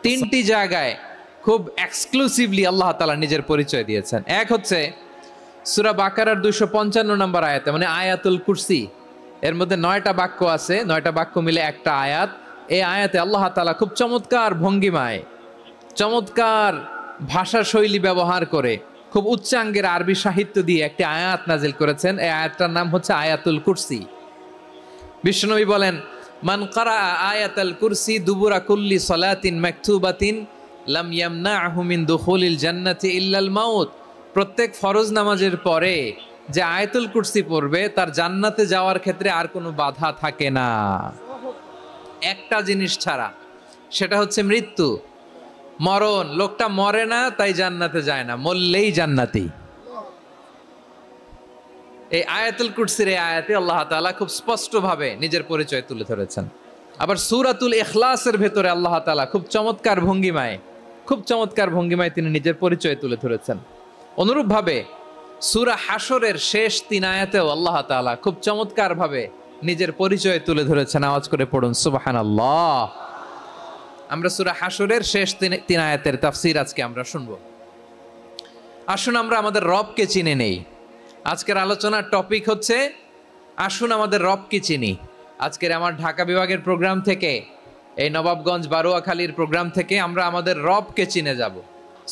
তিনটি জায়গায় খুব এক্সক্লুসিভলি আল্লাহ তাআলা নিজের পরিচয় দিয়েছেন। এক হচ্ছে সূরা বাকারার 255 নম্বর আয়াতে, মানে আয়াতুল কুরসি, এর মধ্যে 9টা বাক্য আছে, 9টা বাক্য মিলে একটা আয়াত। এই আয়াতে আল্লাহ তাআলা খুব চমৎকার ভঙ্গিমায়, চমৎকার ভাষা শৈলী ব্যবহার করে, খুব উচ্চাঙ্গের আরবি সাহিত্য দিয়ে একটি আয়াত নাজিল করেছেন। এই আয়াতটার নাম হচ্ছে আয়াতুল কুরসি। বিশ্বনবী বলেন, মান কারা আয়াতুল কুরসি দুবুরা কুল্লি সালাতিন মাকতুবাতিন লাম ইয়ামনাহু মিন দুখুলিল জান্নাতি ইল্লাল মাউত। প্রত্যেক ফরজ নামাজের পরে যে আয়াতুল কুরসি পড়বে তার জান্নাতে যাওয়ার ক্ষেত্রে আর কোনো বাধা থাকে না, একটা জিনিস ছাড়া, সেটা হচ্ছে মৃত্যু, মরণ। লোকটা মরে না তাই জান্নাতে যায় না, মরলেই জান্নাতি। এই আয়াতুল কুরসির এই আয়াতে আল্লাহ তাআলা খুব স্পষ্টভাবে নিজের পরিচয় তুলে ধরেছেন। আবার সূরাতুল ইখলাসের ভেতরে আল্লাহ তাআলা খুব চমৎকার ভঙ্গিমায় তিনি নিজের পরিচয় তুলে ধরেছেন। অনুরূপভাবে সূরা হাশরের শেষ 3 আয়াতেও আল্লাহ তাআলা খুব চমৎকার ভাবে নিজের পরিচয় তুলে ধরেছেন। আওয়াজ করে পড়ুন সুবহানাল্লাহ। আমরা সূরা হাশরের শেষ 3 আয়াতের তাফসীর আজকে আমরা শুনবো। আসুন আমরা আমাদের রবকে চিনে নেই। আজকের আলোচনার টপিক হচ্ছে আসুন আমাদের রবকে চিনি। আজকের আমার ঢাকা বিভাগের প্রোগ্রাম থেকে, এই নবাবগঞ্জ বারোয়াখালীর প্রোগ্রাম থেকে আমরা আমাদের রবকে চিনে যাব।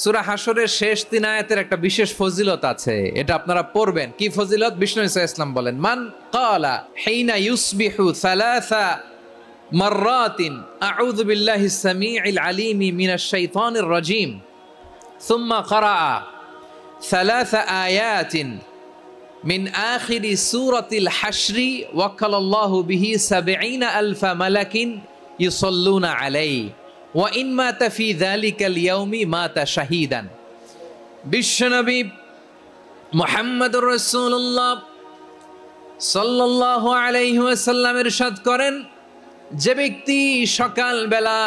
সূরা হাশরের শেষ 3 আয়াতের একটা বিশেষ ফজিলত আছে, এটা আপনারা পড়বেন। কি ফজিলত? বিষ্ণু ঈসা ইসলাম বলেন, মান ক্বালা হিনা ইউসবিহু সালাসা মাররাতিন আউযু বিল্লাহিস সামিউল আলিম মিনাশ শাইতানির রাজীম সুম্মা ক্বারা সালাসা আয়াতিন মিন আখিরি সূরাতিল হাশরি ওয়াক্কালাল্লাহু বিহি ৭০,০০০ মালাকিন ইউসাল্লুনা আলাইহি ওয়া ইন মাতা ফি যালিকাল ইয়াউমি মাতা শাহীদান। বিশ্বনবী মুহাম্মদুর রাসূলুল্লাহ সাল্লাল্লাহু আলাইহি ওয়াসাল্লাম ইরশাদ করেন, যে ব্যক্তি সকাল বেলা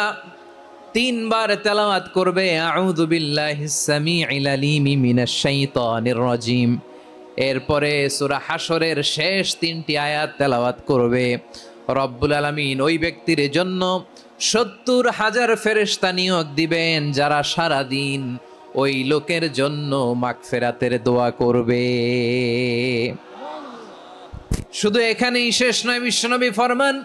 3 বার তেলাওয়াত করবে আউযু বিল্লাহিস সামিউল আলিম মিনাশ শাইতানির রাজীম, এরপরে সূরা হাশরের শেষ 3টি আয়াত তেলাওয়াত করবে, রব্বুল আলামিন ওই ব্যক্তির জন্য ৭০,০০০ ফেরেশতা নিয়োগ দিবেন যারা সারা দিন ওই লোকের জন্য মাগফিরাতের দোয়া করবে। শুধু এখানেই শেষ নয়, বিশ্বনবী ফরমান,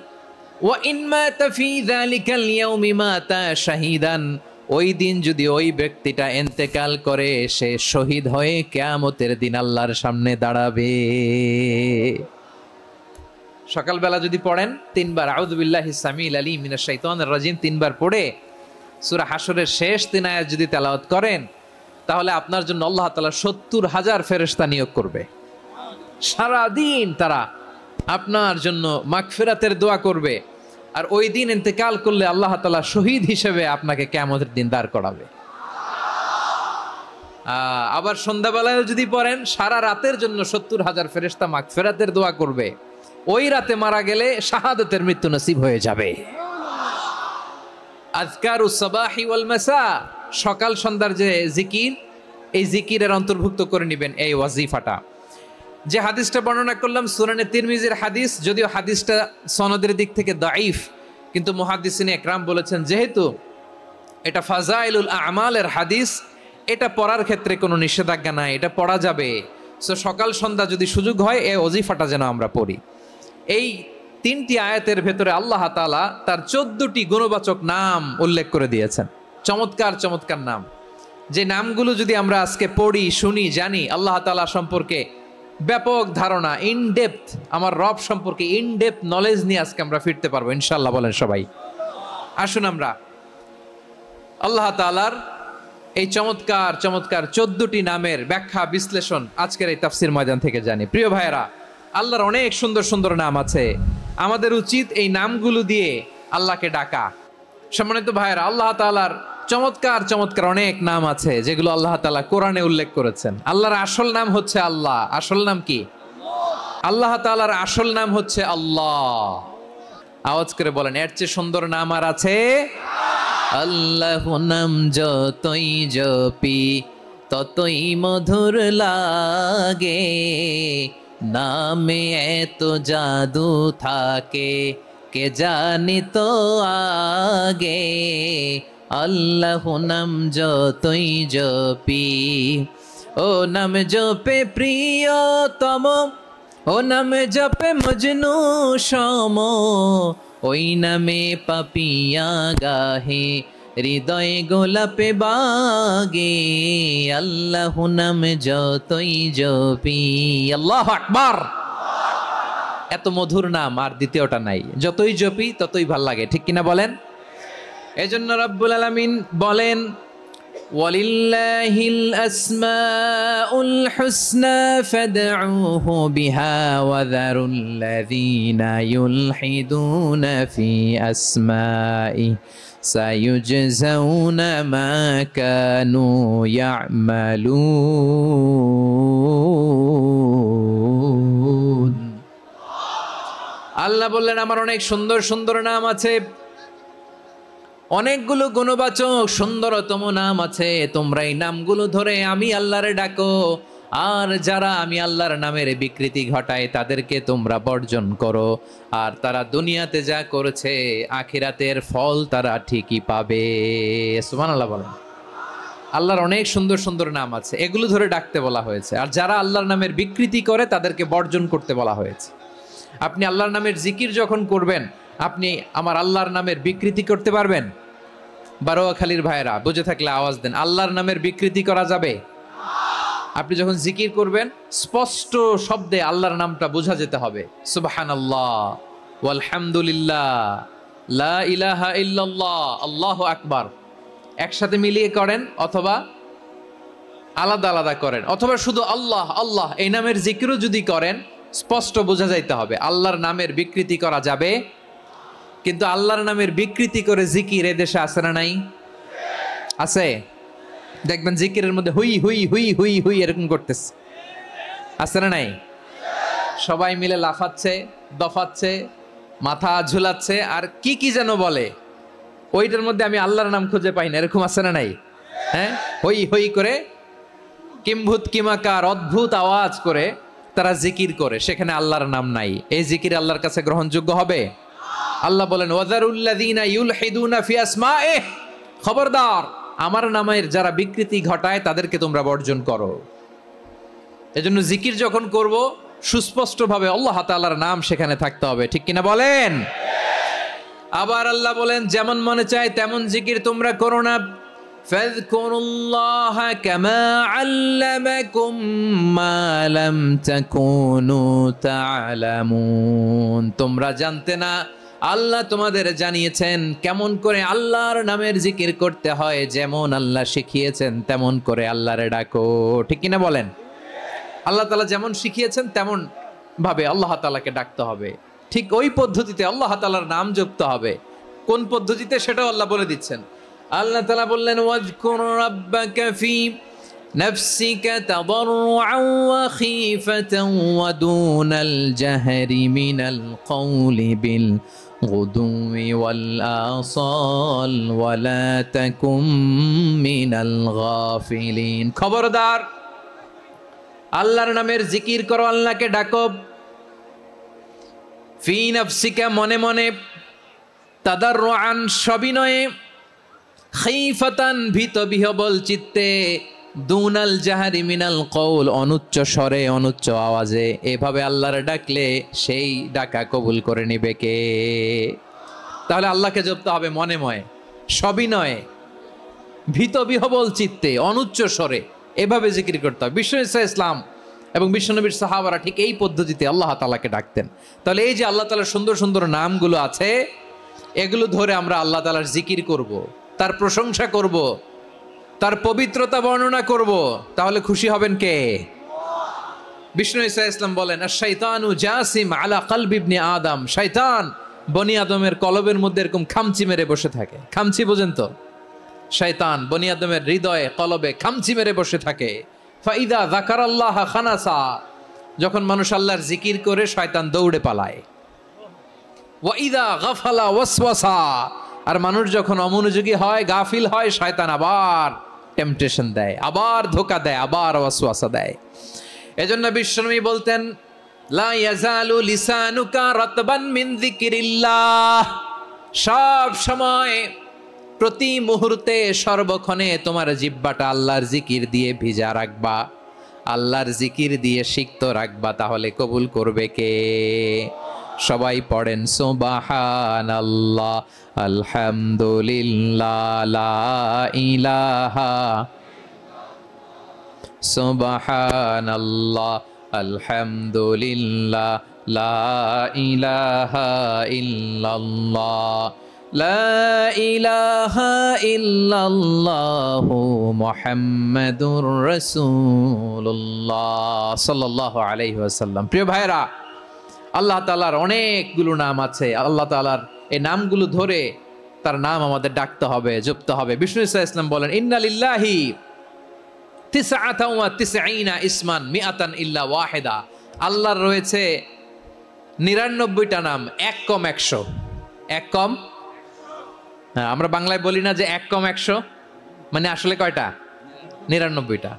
ওয়া ইন মাতা ফি যালিকাল ইয়াউমি মাতা শাহীদান, ওই দিন যদি ওই ব্যক্তিটা ইন্তেকাল করে সে শহীদ হয়ে কিয়ামতের দিন আল্লাহর সামনে দাঁড়াবে। সকালবেলা যদি পড়েন 3 বার আউযু বিল্লাহিস সামিউল আলিম মিনাশ শাইতানির রাজীম 3 বার পড়ে সূরা হাশরের শেষ 3 আয়াত যদি তেলাওয়াত করেন, তাহলে আপনার জন্য আল্লাহ তাআলা ৭০,০০০ ফেরেশতা নিয়োগ করবে। সারা দিন তারা আপনার জন্য মাগফিরাতের দোয়া করবে, আর ওই দিন ইন্তেকাল করলে আল্লাহ তাআলা শহীদ হিসেবে আপনাকে কিয়ামতের দিন দাঁড় করাবে। আবার সন্ধ্যাবেলায় যদি পড়েন, সারা রাতের জন্য ৭০,০০০ ফেরেশতা মাগফিরাতের দোয়া করবে। ওই রাতে মারা গেলে শাহাদাতের মৃত্যু নসিব হয়ে যাবে। আযকারুস সাবাহি ওয়াল মাসা, সকাল সন্ধ্যার যে জিকির, এই জিকিরের অন্তর্ভুক্ত করে নেবেন এই ওয়াজিফাটা। যে হাদিসটা বর্ণনা করলাম সুনানে তিরমিজির হাদিস, যদিও হাদিসটা সনদের দিক থেকে দাঈফ, কিন্তু মুহাদ্দিসিনে একরাম বলেছেন যেহেতু এটা ফাজাইলুল আমালের হাদিস, এটা পড়ার ক্ষেত্রে কোনো নিষেধাজ্ঞা নাই, এটা পড়া যাবে। সো সকাল সন্ধ্যা যদি সুযোগ হয় এই ওয়াজিফাটা যেন আমরা পড়ি। এই 3টি আয়াতের ভেতরে আল্লাহ তাআলা তার 14টি গুণবাচক নাম উল্লেখ করে দিয়েছেন, চমৎকার চমৎকার নাম। যে নামগুলো যদি আমরা আজকে পড়ি, শুনি, জানি, আল্লাহ তাআলা সম্পর্কে ব্যাপক ধারণা, ইন ডেপথ, আমার রব সম্পর্কে ইন ডেপথ নলেজ নিয়ে আজকে আমরা ফিরতে পারবো ইনশাআল্লাহ। বলেন সবাই। আসুন আমরা আল্লাহ তাআলার এই চমৎকার চমৎকার 14টি নামের ব্যাখ্যা বিশ্লেষণ আজকের এই তাফসীর ময়দান থেকে জানি। প্রিয় ভাইয়েরা, আল্লাহর অনেক সুন্দর সুন্দর নাম আছে, আমাদের উচিত এই নামগুলো দিয়ে আল্লাহকে ডাকা। সম্মানিত ভাইয়েরা, আল্লাহ তাআলার চমৎকার চমৎকার অনেক নাম আছে যেগুলো আল্লাহ তাআলা কোরআনে উল্লেখ করেছেন। আল্লাহর আসল নাম হচ্ছে আল্লাহ। আসল নাম কি? আল্লাহ তাআলার আসল নাম হচ্ছে আল্লাহ। আওয়াজ করে বলেন, এর চেয়ে সুন্দর নাম আর আছে? আল্লাহ নাম যতই জপি ততই মধুর লাগে, নামে এত জাদু থাকে কে জানি তো আগে। আল্লাহ নাম যতই জপি, ও নাম জপে প্রিয়তম, ও নাম জপে মজনু সম, ওই নামে পাপিয়া গাহে হৃদয়ে গোলাপে বাগে। আল্লাহ নাম যতই জপি, আল্লাহু আকবার। এত মধুর নাম আর দ্বিতীয়টা নাই, যতই জপি ততই ভাল লাগে, ঠিক কিনা বলেন? এজন্য রব্বুল আলামিন বলেন, ওয়ালিল্লাহিল আসমাউল হুসনা ফাদউহু বিহা ওয়া যারুল্লাযীনা ইউলহিদুনা ফি আসমাইহি সায়ুজজাউনা মা কানু ইয়ামালুন। আল্লাহ বললেন, আমার অনেক সুন্দর সুন্দর নাম আছে, অনেকগুলো গুণবাচক সুন্দরতম নাম আছে, তোমরা এই নামগুলো ধরে আমি আল্লাহরে ডাকো, আর যারা আমি আল্লাহর নামের বিকৃতি ঘটায় তাদেরকে তোমরা বর্জন করো, আর তারা দুনিয়াতে যা করেছে আখিরাতের ফল তারা ঠিকই পাবে। সুবহানাল্লাহ বলেন। আল্লাহর অনেক সুন্দর সুন্দর নাম আছে, এগুলো ধরে ডাকতে বলা হয়েছে, আর যারা আল্লাহর নামের বিকৃতি করে তাদেরকে বর্জন করতে বলা হয়েছে। আপনি আল্লাহর নামের জিকির যখন করবেন, আপনি আমার আল্লাহর নামের বিকৃতি করতে পারবেন? বারোয়াখালীর ভাইয়েরা বুঝে থাকলে আওয়াজ দেন, আল্লাহর নামের বিকৃতি করা যাবে? আপনি যখন জিকির করবেন স্পষ্ট শব্দে আল্লাহর নামটা বোঝা যেতে হবে। সুবহানাল্লাহ, ওয়ালহামদুলিল্লাহ, লা ইলাহা ইল্লাল্লাহ, আল্লাহু আকবার। একসাথে মিলিয়ে করেন অথবা আলাদা আলাদা করেন, অথবা শুধু আল্লাহ আল্লাহ এই নামের জিকিরও যদি করেন স্পষ্ট বোঝা যাইতে হবে। আল্লাহর নামের বিকৃতি করা যাবে, কিন্তু আল্লাহর নামের বিকৃতি করে জিকির এদেশে আছে না নাই? আছে। দেখবেন জিকিরের মধ্যে হুই হুই হুই হুই হুই এরকম করতেছে, আছে না নাই? সবাই মিলে লাফাচ্ছে, দফাচ্ছে, মাথা ঝুলাচ্ছে, আর কি কি যেন বলে, ওইটার মধ্যে আমি আল্লাহর নাম খুঁজে পাই না, এরকম আছে না নাই? হ্যাঁ, হই হই করে কিম্ভূত কিমাকার অদ্ভুত আওয়াজ করে তারা জিকির করে, সেখানে আল্লাহর নাম নাই। এই জিকির আল্লাহর কাছে গ্রহণযোগ্য হবে? আল্লাহ বলেন, ওয়াযারুল্লাযীনা ইউলহিদুনা ফি আসমাইহি, খবরদার আমার নামের যারা বিকৃতি ঘটায় তাদেরকে তোমরা বর্জন করো। এজন্য জিকির যখন করব সুস্পষ্টভাবে আল্লাহ তাআলার নাম সেখানে থাকতে হবে, ঠিক কিনা বলেন? আবার আল্লাহ বলেন, যেমন মনে চায় তেমন জিকির তোমরা করো না। ফাযকুরুল্লাহা কামা আল্লামাকুম মা লাম তাকুনু তা'লামুন। তোমরা জানতে না, আল্লাহ তোমাদের জানিয়েছেন কেমন করে আল্লাহর নামের জিকির করতে হয়, যেমন আল্লাহ শিখিয়েছেন তেমন করে আল্লাহরে ডাকো, ঠিক কিনা বলেন? আল্লাহ তাআলা যেমন শিখিয়েছেন তেমন ভাবে আল্লাহ তাআলাকে ডাকতে হবে, ঠিক ওই পদ্ধতিতে আল্লাহ তাআলার নাম জপতে হবে। কোন পদ্ধতিতে সেটাও আল্লাহ বলে দিচ্ছেন। আল্লাহ তাআলা বললেন, ওয়াজকুর রাব্বাকা ফি নাফসিকা তাদাররুআন ওয়া খীফাতান ওয়া দুনাল জাহরি মিনাল কওলি বিল গুদুই ওয়াল আসাল ওয়া লা তাকুম মিনাল গাফিলিন। খবরদার আল্লাহর নামের জিকির করো, আল্লাহকে ডাকো। ফি নাফসিকা মনে মনে, তাদাররুআন সবিনয়ে, খীফাতান ভীত বিহবল চিত্তে, দুনাল জাহারি মিনাল কওল অনুচ্চ স্বরে অনুচ্চ আওয়াজে। এভাবে আল্লাহর ডাকলে সেই ডাকা কবুল করে নিবে কে? তাহলে আল্লাহকে জপতে হবে মনে মনে, সবিনয়ে, ভীত বিহবল চিত্তে, অনুচ্চ স্বরে, এভাবে জিকির করতে হবে। বিষ্ণু ইসলাম এবং বিশ্বনবীর সাহাবারা ঠিক এই পদ্ধতিতে আল্লাহ তাআলাকে ডাকতেন। তাহলে এই যে আল্লাহ তাআলার সুন্দর সুন্দর নামগুলো আছে, এগুলো ধরে আমরা আল্লাহ তাআলার জিকির করব, তার প্রশংসা করব, তার পবিত্রতা বর্ণনা করব, তাহলে খুশি হবেন কে? বিষ্ণু ইসলাম বলেন, আশ-শাইতানু জাসিম আলা কলবি ইবনে আদম। শয়তান বনি আদমের কলবের মধ্যে এরকম খামচি মেরে বসে থাকে। খামচি বোঝেন তো? শয়তান বনি আদমের হৃদয়ে কলবে খামচি মেরে বসে থাকে। ফাইদা যাকারাল্লাহ খানাসা, যখন মানুষ আল্লাহর জিকির করে শয়তান দৌড়ে পালায়। ওয়াইদা গাফালা ওয়াসওয়াসা, আর মানুষ যখন অমনোযোগী হয়, গাফিল হয়, শয়তান আবার টেম্পটেশন দেয়, আবার ধোঁকা দেয়, আবার ওয়াসওয়াসা দেয়। এজন্য বিশ্বনবী বলতেন, লা ইয়াজালু লিসানুকা রাতবান মিন যিকিরিল্লাহ, সব সময় প্রতি মুহূর্তে সর্বক্ষণে তোমার জিহ্বাটা আল্লাহর জিকির দিয়ে ভিজা রাখবা, আল্লাহর জিকির দিয়ে সিক্ত রাখবা, তাহলে কবুল করবে কে? সবাই পড়েন সুবহানাল্লাহ, আলহামদুলিল্লাহ, লা ইলাহা, সুবহানাল্লাহ, আলহামদুলিল্লাহ, লা ইলাহা ইল্লাল্লাহ, লা ইলাহা ইল্লাল্লাহু মুহাম্মাদুর রাসূলুল্লাহ সাল্লাল্লাহু আলাইহি ওয়াসাল্লাম। প্রিয় ভাইরা, আল্লাহ তাআলার অনেকগুলো নাম আছে। আল্লাহ তাআলার এই নামগুলো ধরে তার নাম আমাদের ডাকতে হবে, জপতে হবে। বিষ্ণু ইসলাম বলেন, ইন্না লিল্লাহি তিসআতান ওয়া তিসঈনা ইসমান মিআতান ইল্লা ওয়াহিদা। আল্লাহর রয়েছে 99টা নাম, এক কম 100। এক কম, হ্যাঁ, আমরা বাংলায় বলি না যে এক কম 100, মানে আসলে কয়টা? 99টা।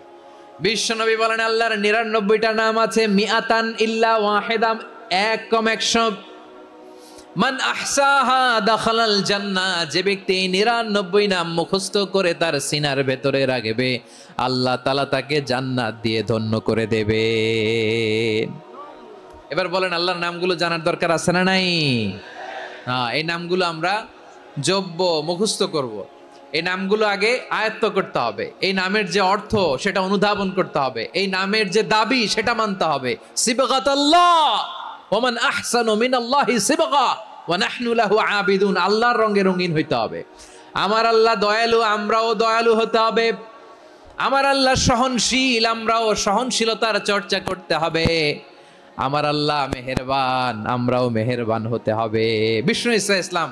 বিশ্বনবী বলেন আল্লাহর 99টা নাম আছে, মিআতান ইল্লা ওয়াহিদা, এক কম 100। মান আহসাহা দাখালাল জান্নাহ, যে ব্যক্তি 99 নাম মুখস্থ করে তার সিনার ভেতরে রাখবে, আল্লাহ তাআলা তাকে জান্নাত দিয়ে ধন্য করে দেবে। এবার বলেন, আল্লাহর নামগুলো জানার দরকার আছে না নাই? হ্যাঁ, এই নামগুলো আমরা জপব, মুখস্থ করব। এই নামগুলো আগে আয়ত্ত করতে হবে। এই নামের যে অর্থ সেটা অনুধাবন করতে হবে। এই নামের যে দাবি সেটা মানতে হবে। সিবগাতাল্লাহ ওয়া মান আহসানু মিনাল্লাহি সিবগা ওয়া নাহনু লাহু আবিদুন। আল্লাহর রঙে রঙিন হইতে হবে। আমার আল্লাহ দয়ালু, আমরাও দয়ালু হতে হবে। আমার আল্লাহ সহনশীল, আমরাও সহনশীলতার চর্চা করতে হবে। আমার আল্লাহ মেহেরবান, আমরাও মেহেরবান হতে হবে। বিষ্ণু ইসলাম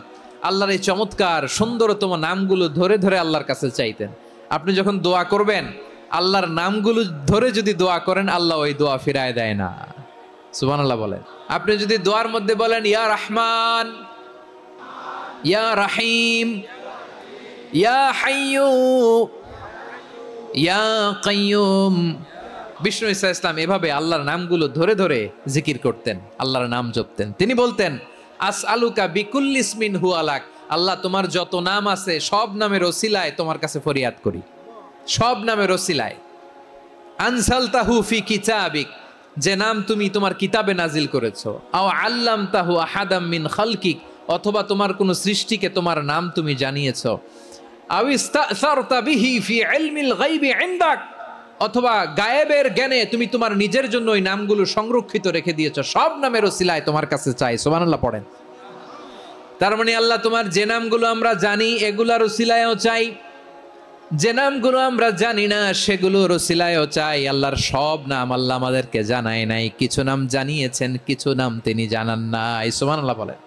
আল্লাহর এই চমৎকার সুন্দরতম নামগুলো ধরে ধরে আল্লাহর কাছে চাইতেন। আপনি যখন দোয়া করবেন, আল্লাহর নামগুলো ধরে যদি দোয়া করেন, আল্লাহ ওই দোয়া ফিরায় দেয় না। সুবহানাল্লাহ বলেন। আপনি যদি দোয়ার মধ্যে বলেন ইয়া রহমান, ইয়া রহিম, ইয়া হাইয়ু, ইয়া কাইয়ুম। বিষ্ণু ইসলাম এভাবে আল্লাহর নামগুলো ধরে ধরে জিকির করতেন, আল্লাহর নাম জপতেন। তিনি বলতেন, আসআলুকা বিকুল্লি ইসমিন হুয়া লাক, আল্লাহ তোমার যত নাম আছে সব নামের ওসিলায় তোমার কাছে ফরিয়াদ করি, সব নামের ওসিলায়। আনসালতাহু ফি কিতাবিক, যে নাম তুমি তোমার কিতাবে নাজিল করেছো। আও আল্লামতাহু আহাদাম মিন খালকিক, অথবা তোমার কোন সৃষ্টিকে তোমার নাম তুমি জানিয়েছো। আও ইস্তাসারতা বিহি ফি ইলমিল গায়বি ইনদাক, অথবা গায়েবের জ্ঞানে তুমি তোমার নিজের জন্য ওই নামগুলো সংরক্ষিত রেখে দিয়েছো। সব নামের ওসিলায় তোমার কাছে চাই। সুবহানাল্লাহ পড়েন। তার মানে আল্লাহ তোমার যে নামগুলো আমরা জানি এগুলার ওসিলায়ও চাই, যে নামগুলো আমরা জানি না সেগুলোর ওসিলায়ও চাই। আল্লাহর সব নাম আল্লাহ আমাদেরকে জানায় নাই, কিছু নাম জানিয়েছেন, কিছু নাম তিনি জানান নাই। সুবহানাল্লাহ বলেন।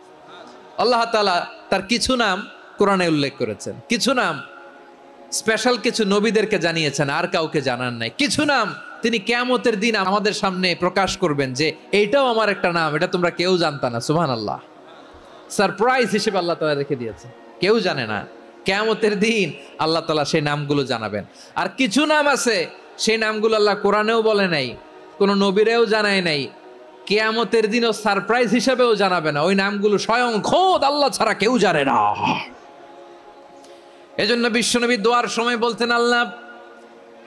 আল্লাহ তাআলা তার কিছু নাম কোরআনে উল্লেখ করেছেন, কিছু নাম স্পেশাল কিছু নবীদেরকে জানিয়েছেন, আর কাউকে জানান নাই। কিছু নাম তিনি কিয়ামতের দিন আমাদের সামনে প্রকাশ করবেন যে এইটাও আমার একটা নাম, এটা তোমরা কেউ জানতা না। সুবহানাল্লাহ। সারপ্রাইজ হিসেবে আল্লাহ তাআলা রেখে দিয়েছে, কেউ জানে না। কিয়ামতের দিন আল্লাহ তাআলা সেই নামগুলো জানাবেন। আর কিছু নাম আছে সেই নামগুলো আল্লাহ কোরআনেও বলে নাই, কোন নবীরেও জানায় নাই, কিয়ামতের দিনও সারপ্রাইজ হিসেবেও জানাবে না। ওই নামগুলো স্বয়ং খোদ আল্লাহ ছাড়া কেউ জানে না। এজন্য বিশ্বনবী দোয়ার সময় বলতেন, আল্লাহ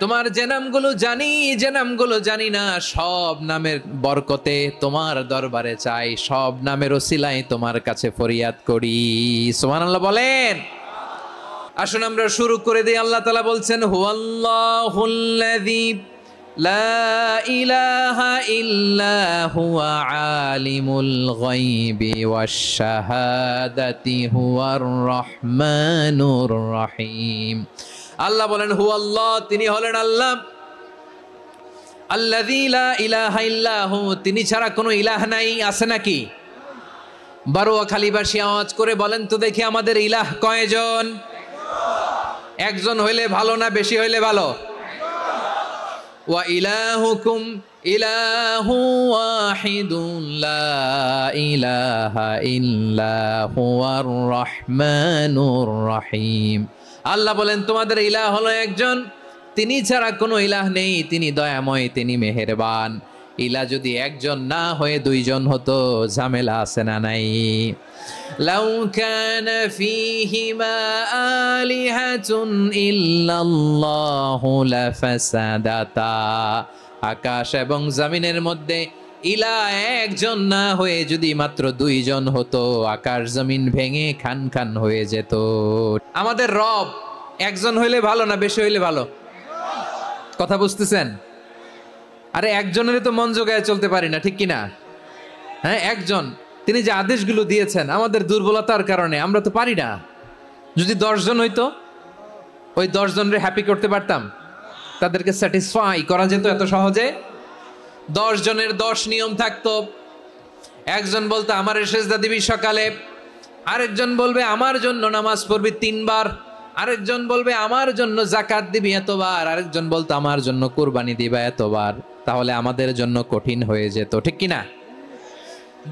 তোমার যে নামগুলো জানি, যে নামগুলো জানি না, সব নামের বরকতে তোমার দরবারে চাই, সব নামের ওসিলায় তোমার কাছে ফরিয়াদ করি। সুবহানাল্লাহ বলেন। আসুন আমরা শুরু করে দিই। আল্লাহ তাআলা বলছেন, হুয়াল্লাহুল্লাযী লা ইলাহা ইল্লা হুয়া আলিমুল গায়বি ওয়াশ শাহাদাতি হুয়ার রহমানুর রহিম। আল্লাহ বলেন, হুয়াল্লাহ, তিনি হলেন আল্লাহ, আল্লাযী লা ইলাহা ইল্লা হু, তিনি ছাড়া কোনো ইলাহ নাই। আছে নাকি? বারোয়াখালীবাসী আওয়াজ করে বলেন তো দেখি, আমাদের ইলাহ কয়জন? একজন হইলে ভালো না বেশি হইলে ভালো? ওয়া ইলাহুকুম ইলাহু ওয়াহিদুন লা ইলাহা ইল্লা হুয়ার রহমানুর রহিম। আল্লাহ বলেন, তোমাদের ইলাহ হলো একজন, তিনি ছাড়া কোনো ইলাহ নেই, তিনি দয়াময়, তিনি মেহেরবান। ইলা যদি একজন না হয়ে দুইজন হতো, ঝামেলা আছে না নাই? লাউ কানা ফীহিমা আলিহাতুন ইল্লাল্লাহু লাফাসাদাতা, আকাশ এবং জমিনের মধ্যে ইলা একজন না হয়ে যদি মাত্র দুইজন হতো, আকাশ জমিন ভেঙে খান খান হয়ে যেত। আমাদের রব একজন হইলে ভালো না বেশি হইলে ভালো? কথা বুঝতেছেন? আরে একজনের তো মন জোগায় চলতে পারি না, ঠিক কিনা? হ্যাঁ, একজন, তিনি যে আদেশগুলো দিয়েছেন আমাদের দুর্বলতার কারণে আমরা তো পারি না। যদি 10 জন হইতো, ওই 10 জনের হ্যাপি করতে পারতাম, তাদেরকে স্যাটিসফাই করা যেত এত সহজে? 10 জনের 10 নিয়ম থাকতো। একজন বলতো আমার সেজদা দিবি সকালে, আরেকজন বলবে আমার জন্য নামাজ পড়বি 3 বার, আরেকজন বলবে আমার জন্য যাকাত দিবি এতবার, আরেকজন বলতো আমার জন্য কুরবানি দিবা এতবার। তাহলে আমাদের জন্য কঠিন হয়ে যেত, ঠিক কিনা?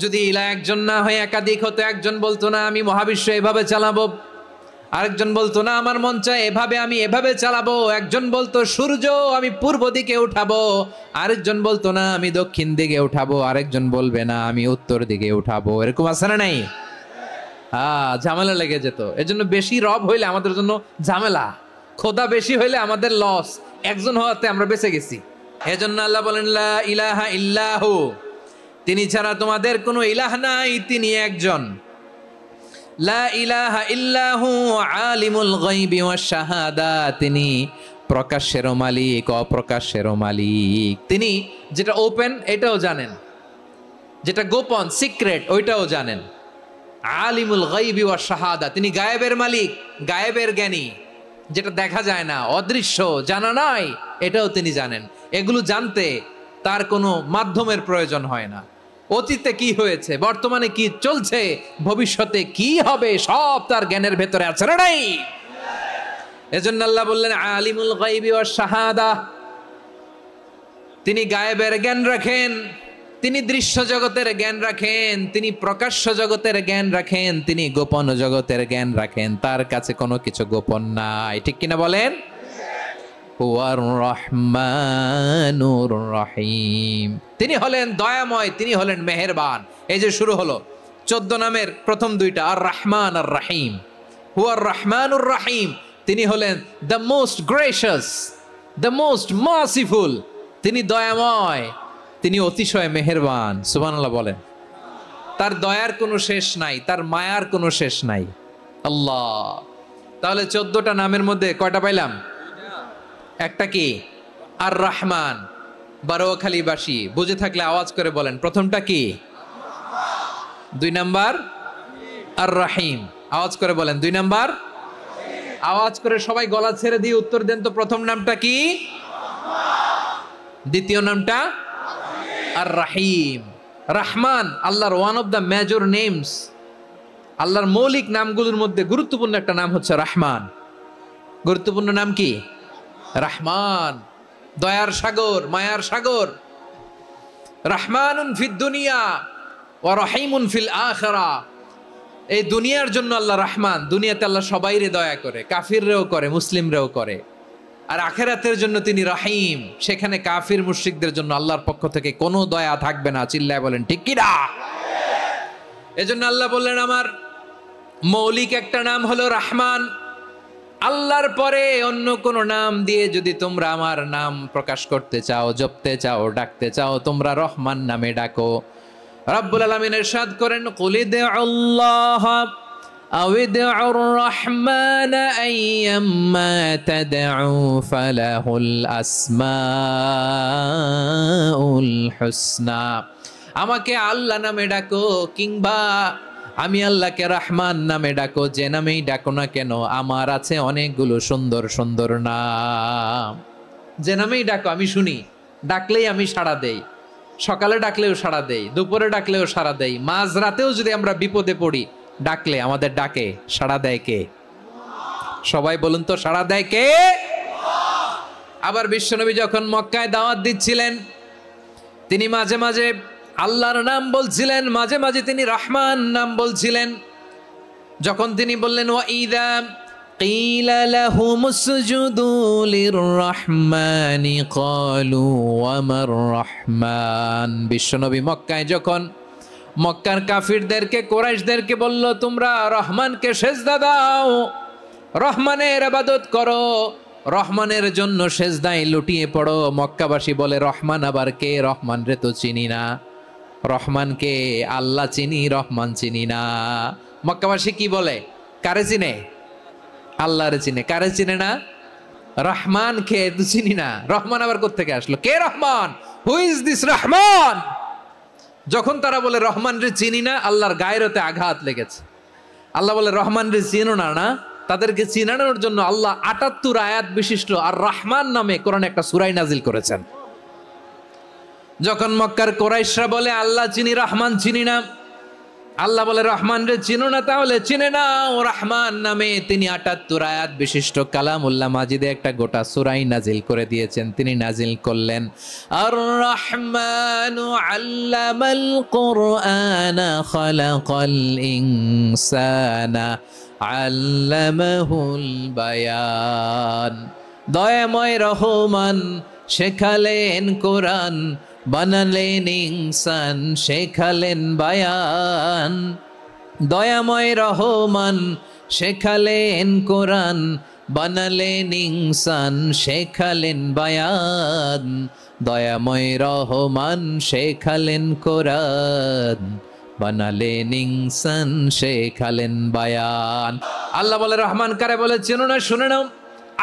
যদি ইলা একজন না হয়ে একাধিক হতো, একজন বলতো না আমি মহাবিশ্ব এভাবে চালাবো, আরেকজন বলতো না আমার মন চায় এভাবে, আমি এভাবে চালাবো, একজন বলতো সূর্য আমি পূর্ব দিকে উঠাবো, আরেকজন বলতো না আমি দক্ষিণ দিকে উঠাবো, আরেকজন বলবে না আমি উত্তর দিকে উঠাবো। এরকম আছে না নাই? ঝামেলা লেগে যেত। এজন্য বেশি রব হইলে আমাদের জন্য ঝামেলা, খোদা বেশি হইলে আমাদের লস। একজন হওয়াতে আমরা বেঁচে গেছি। এজন্য আল্লাহ বলেন লা ইলাহা ইল্লাহু, তিনি ছাড়া তোমাদের কোনো ইলাহ নাই, তিনি একজন। লা ইলাহা ইল্লাহু আলিমুল গায়বি ওয়াশ শাহাদা, তিনি প্রকাশ্যেরও মালিক অপ্রকাশ্যেরও মালিক। তিনি যেটা ওপেন এটাও জানেন, যেটা গোপন সিক্রেট ওইটাও জানেন। আলিমুল গায়বি ওয়াশ শাহাদা, তিনি গায়েবের মালিক, গায়েবের জ্ঞানী, যেটা দেখা যায় না, অদৃশ্য, জানা নাই, এটাও তিনি জানেন। এগুলো জানতে তার কোনো মাধ্যমের প্রয়োজন হয় না। অতীতে কি হয়েছে, বর্তমানে কি চলছে, ভবিষ্যতে কি হবে, সব তার জ্ঞানের ভেতরে আছে না নাই? এজন্য আল্লাহ বললেন আলিমুল গায়বি ওয়াশ শাহাদা, তিনি গায়েবের জ্ঞান রাখেন, তিনি দৃশ্য জগতের জ্ঞান রাখেন, তিনি প্রকাশ্য জগতের জ্ঞান রাখেন, তিনি গোপন জগতের জ্ঞান রাখেন। তার কাছে কোনো কিছু গোপন নাই, ঠিক কিনা বলেন? হুয়ার রহমানুর রহিম, তিনি হলেন দয়াময়, তিনি হলেন মেহেরবান। এই যে শুরু হলো 14 নামের প্রথম দুইটা, আর রহমান আর রহিম। হুয়ার রহমানুর রহিম, তিনি হলেন the most gracious, the most merciful, তিনি দয়াময়, তিনি অতিশয় মেহেরবান। সুবহানাল্লাহ বলেন। তার দয়ার কোনো শেষ নাই, তার মায়ার কোনো শেষ নাই। আল্লাহ, তাহলে 14টা নামের মধ্যে কয়টা পাইলাম? একটা কি? আর রহমান। বারোয়াখালীবাসী বুঝে থাকলে আওয়াজ করে বলেন, প্রথমটা কি? 2 নাম্বার আর রহিম। আওয়াজ করে বলেন 2 নাম্বার। আওয়াজ করে সবাই গলা ছেড়ে দিয়ে উত্তর দেন তো, প্রথম নামটা কি? দ্বিতীয় নামটা? আর রহিম। রহমান আল্লাহর one of the major names. আল্লাহর মৌলিক নামগুলোর মধ্যে গুরুত্বপূর্ণ একটা নাম হচ্ছে রহমান। গুরুত্বপূর্ণ নাম কি? রহমান, দয়ার সাগর, মায়ার সাগর। রহমানুন ফিদ দুনিয়া ওয়া রহিমুন ফিল আখিরা। এই দুনিয়ার জন্য আল্লাহ রহমান, দুনিয়াতে আল্লাহ সবাইরে দয়া করে, কাফিররেও করে, মুসলিমরেও করে। আর আখিরাতের জন্য তিনি রহিম, সেখানে কাফির মুশরিকদের জন্য আল্লাহর পক্ষ থেকে কোনো দয়া থাকবে না। চিল্লায় বলেন ঠিক কি না? এজন্য আল্লাহ বললেন আমার মৌলিক একটা নাম হলো রহমান। আল্লাহর পরে অন্য কোন নাম দিয়ে যদি তোমরা আমার নাম প্রকাশ করতে চাও, জপতে চাও, ডাকতে চাও, তোমরা রহমান নামে ডাকো। রব্বুল আলামিন ইরশাদ করেন কুলিদুল্লাহ আউদিউর রহমান আইয়াম্মা তাদউ ফালাহুল আসমাউল হুসনা। আমাকে আল্লাহ নামে ডাকো কিংবা আমি আল্লাহকে রহমান নামে ডাকো, যে নামেই ডাকো না কেন আমার আছে অনেকগুলো সুন্দর সুন্দর নাম। যে নামেই ডাকো আমি শুনি, ডাকলেই আমি সাড়া দেই। সকালে ডাকলেও সাড়া দেই, দুপুরে ডাকলেও সাড়া দেই, মাঝ রাতেও যদি আমরা বিপদে পড়ি ডাকলে আমাদের ডাকে সাড়া দেয় কে? সবাই বলুন তো, সাড়া দেয় কে? আবার বিশ্বনবী যখন মক্কায় দাওয়াত দিচ্ছিলেন, তিনি মাঝে মাঝে আল্লাহর নাম বলছিলেন, মাঝে মাঝে তিনি রহমান নাম বলছিলেন। যখন তিনি বললেন ওয়াইদা قيل لهم اسجدوا للرحمن قالوا وما الرحمن বিশ্বনবী মক্কায় যখন মক্কার কাফিরদেরকে কুরাইশদেরকে বলল তোমরা রহমানকে সিজদা দাও, রহমানের ইবাদত করো, রহমানের জন্য সিজদায় লুটিয়ে পড়ো। মক্কাবাসী বলে রহমান আবার কে? রহমান রে তো চিনি না। রহমানকে আল্লাহ চিনি, রহমান চিনি না। মক্কাবাসী কি বলে? কারে চিনে? আল্লাহরে চিনে। কারে চিনে না? রহমান কে তো চিনি না। রহমান আবার কোত্থেকে আসলো? কে Rahman? Who is this Rahman? যখন তারা বলে রহমান রে চিনি না, আল্লাহর গায়রতে আঘাত লেগেছে। আল্লাহ বলে রহমান রে চিনো না, না? তাদেরকে চিনানোর জন্য আল্লাহ ৭৮ আয়াত বিশিষ্ট আর রহমান নামে কোরআনে একটা সূরা নাজিল করেছেন। যখন মক্কার কুরাইশরা বলে আল্লাহ চিনি, রহমান চিনি না, আল্লাহ বলে রহমান রে চিনো না, তাহলে চিনে নাও রহমান নামে তিনি ৭৮ আয়াত বিশিষ্ট কালামুল্লাহ মাজিদে একটা গোটা সূরা নাজিল করে দিয়েছেন। তিনি নাজিল করলেন আর রহমানু আল্লামাল কুরআনা খালাকাল ইনসানা আল্লামাহুল বায়ান। দয়াময় রহমান শেখালেন কোরআন, বানালেন ইনসান শেখালেন বায়ান। দয়াময় রহমান শেখালেন কোরআন, বানালেন ইনসান শেখালেন বায়ান। দয়াময় রহমান শেখালেন কোরআন, বানালেন ইনসান শেখালেন বায়ান। আল্লাহ বলে রহমান কারে বলে চেনো না? শুনে নাও,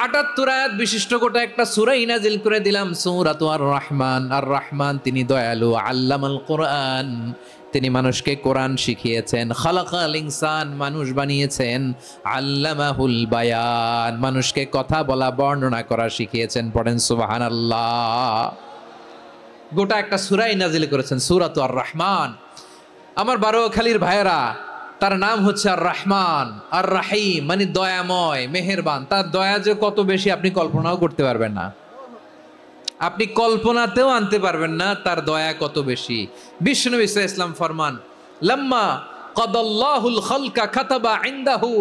৭৮ আয়াত বিশিষ্ট গোটা একটা সূরা নাজিল করে দিলাম, সূরাতু আর রহমান। আর রহমান তিনি দয়ালু, আল্লামাল কোরআন তিনি মানুষকে কোরআন শিখিয়েছেন, খালাকাল ইনসান মানুষ বানিয়েছেন, আল্লামাহুল বায়ান মানুষকে কথা বলা বর্ণনা করা শিখিয়েছেন। পড়েন সুবহানাল্লাহ। গোটা একটা সূরা নাজিল করেছেন, সূরাতু আর রহমান। আমার বারোখালীর ভাইয়েরা, তার নাম হচ্ছে আর রহমান আর রাহিম, মানে দয়াময় মেহেরবান। তার দয়া যে কত বেশি আপনি কল্পনাও করতে পারবেন না, আপনি কল্পনাতেও আনতে পারবেন না তার দয়া কত বেশি। বিশ্বনবী সাল্লাল্লাহু আলাইহি ওয়াসাল্লাম ফরমান লাম্মা কাদাল্লাহুল খালকা কাতাবা ইনদাহু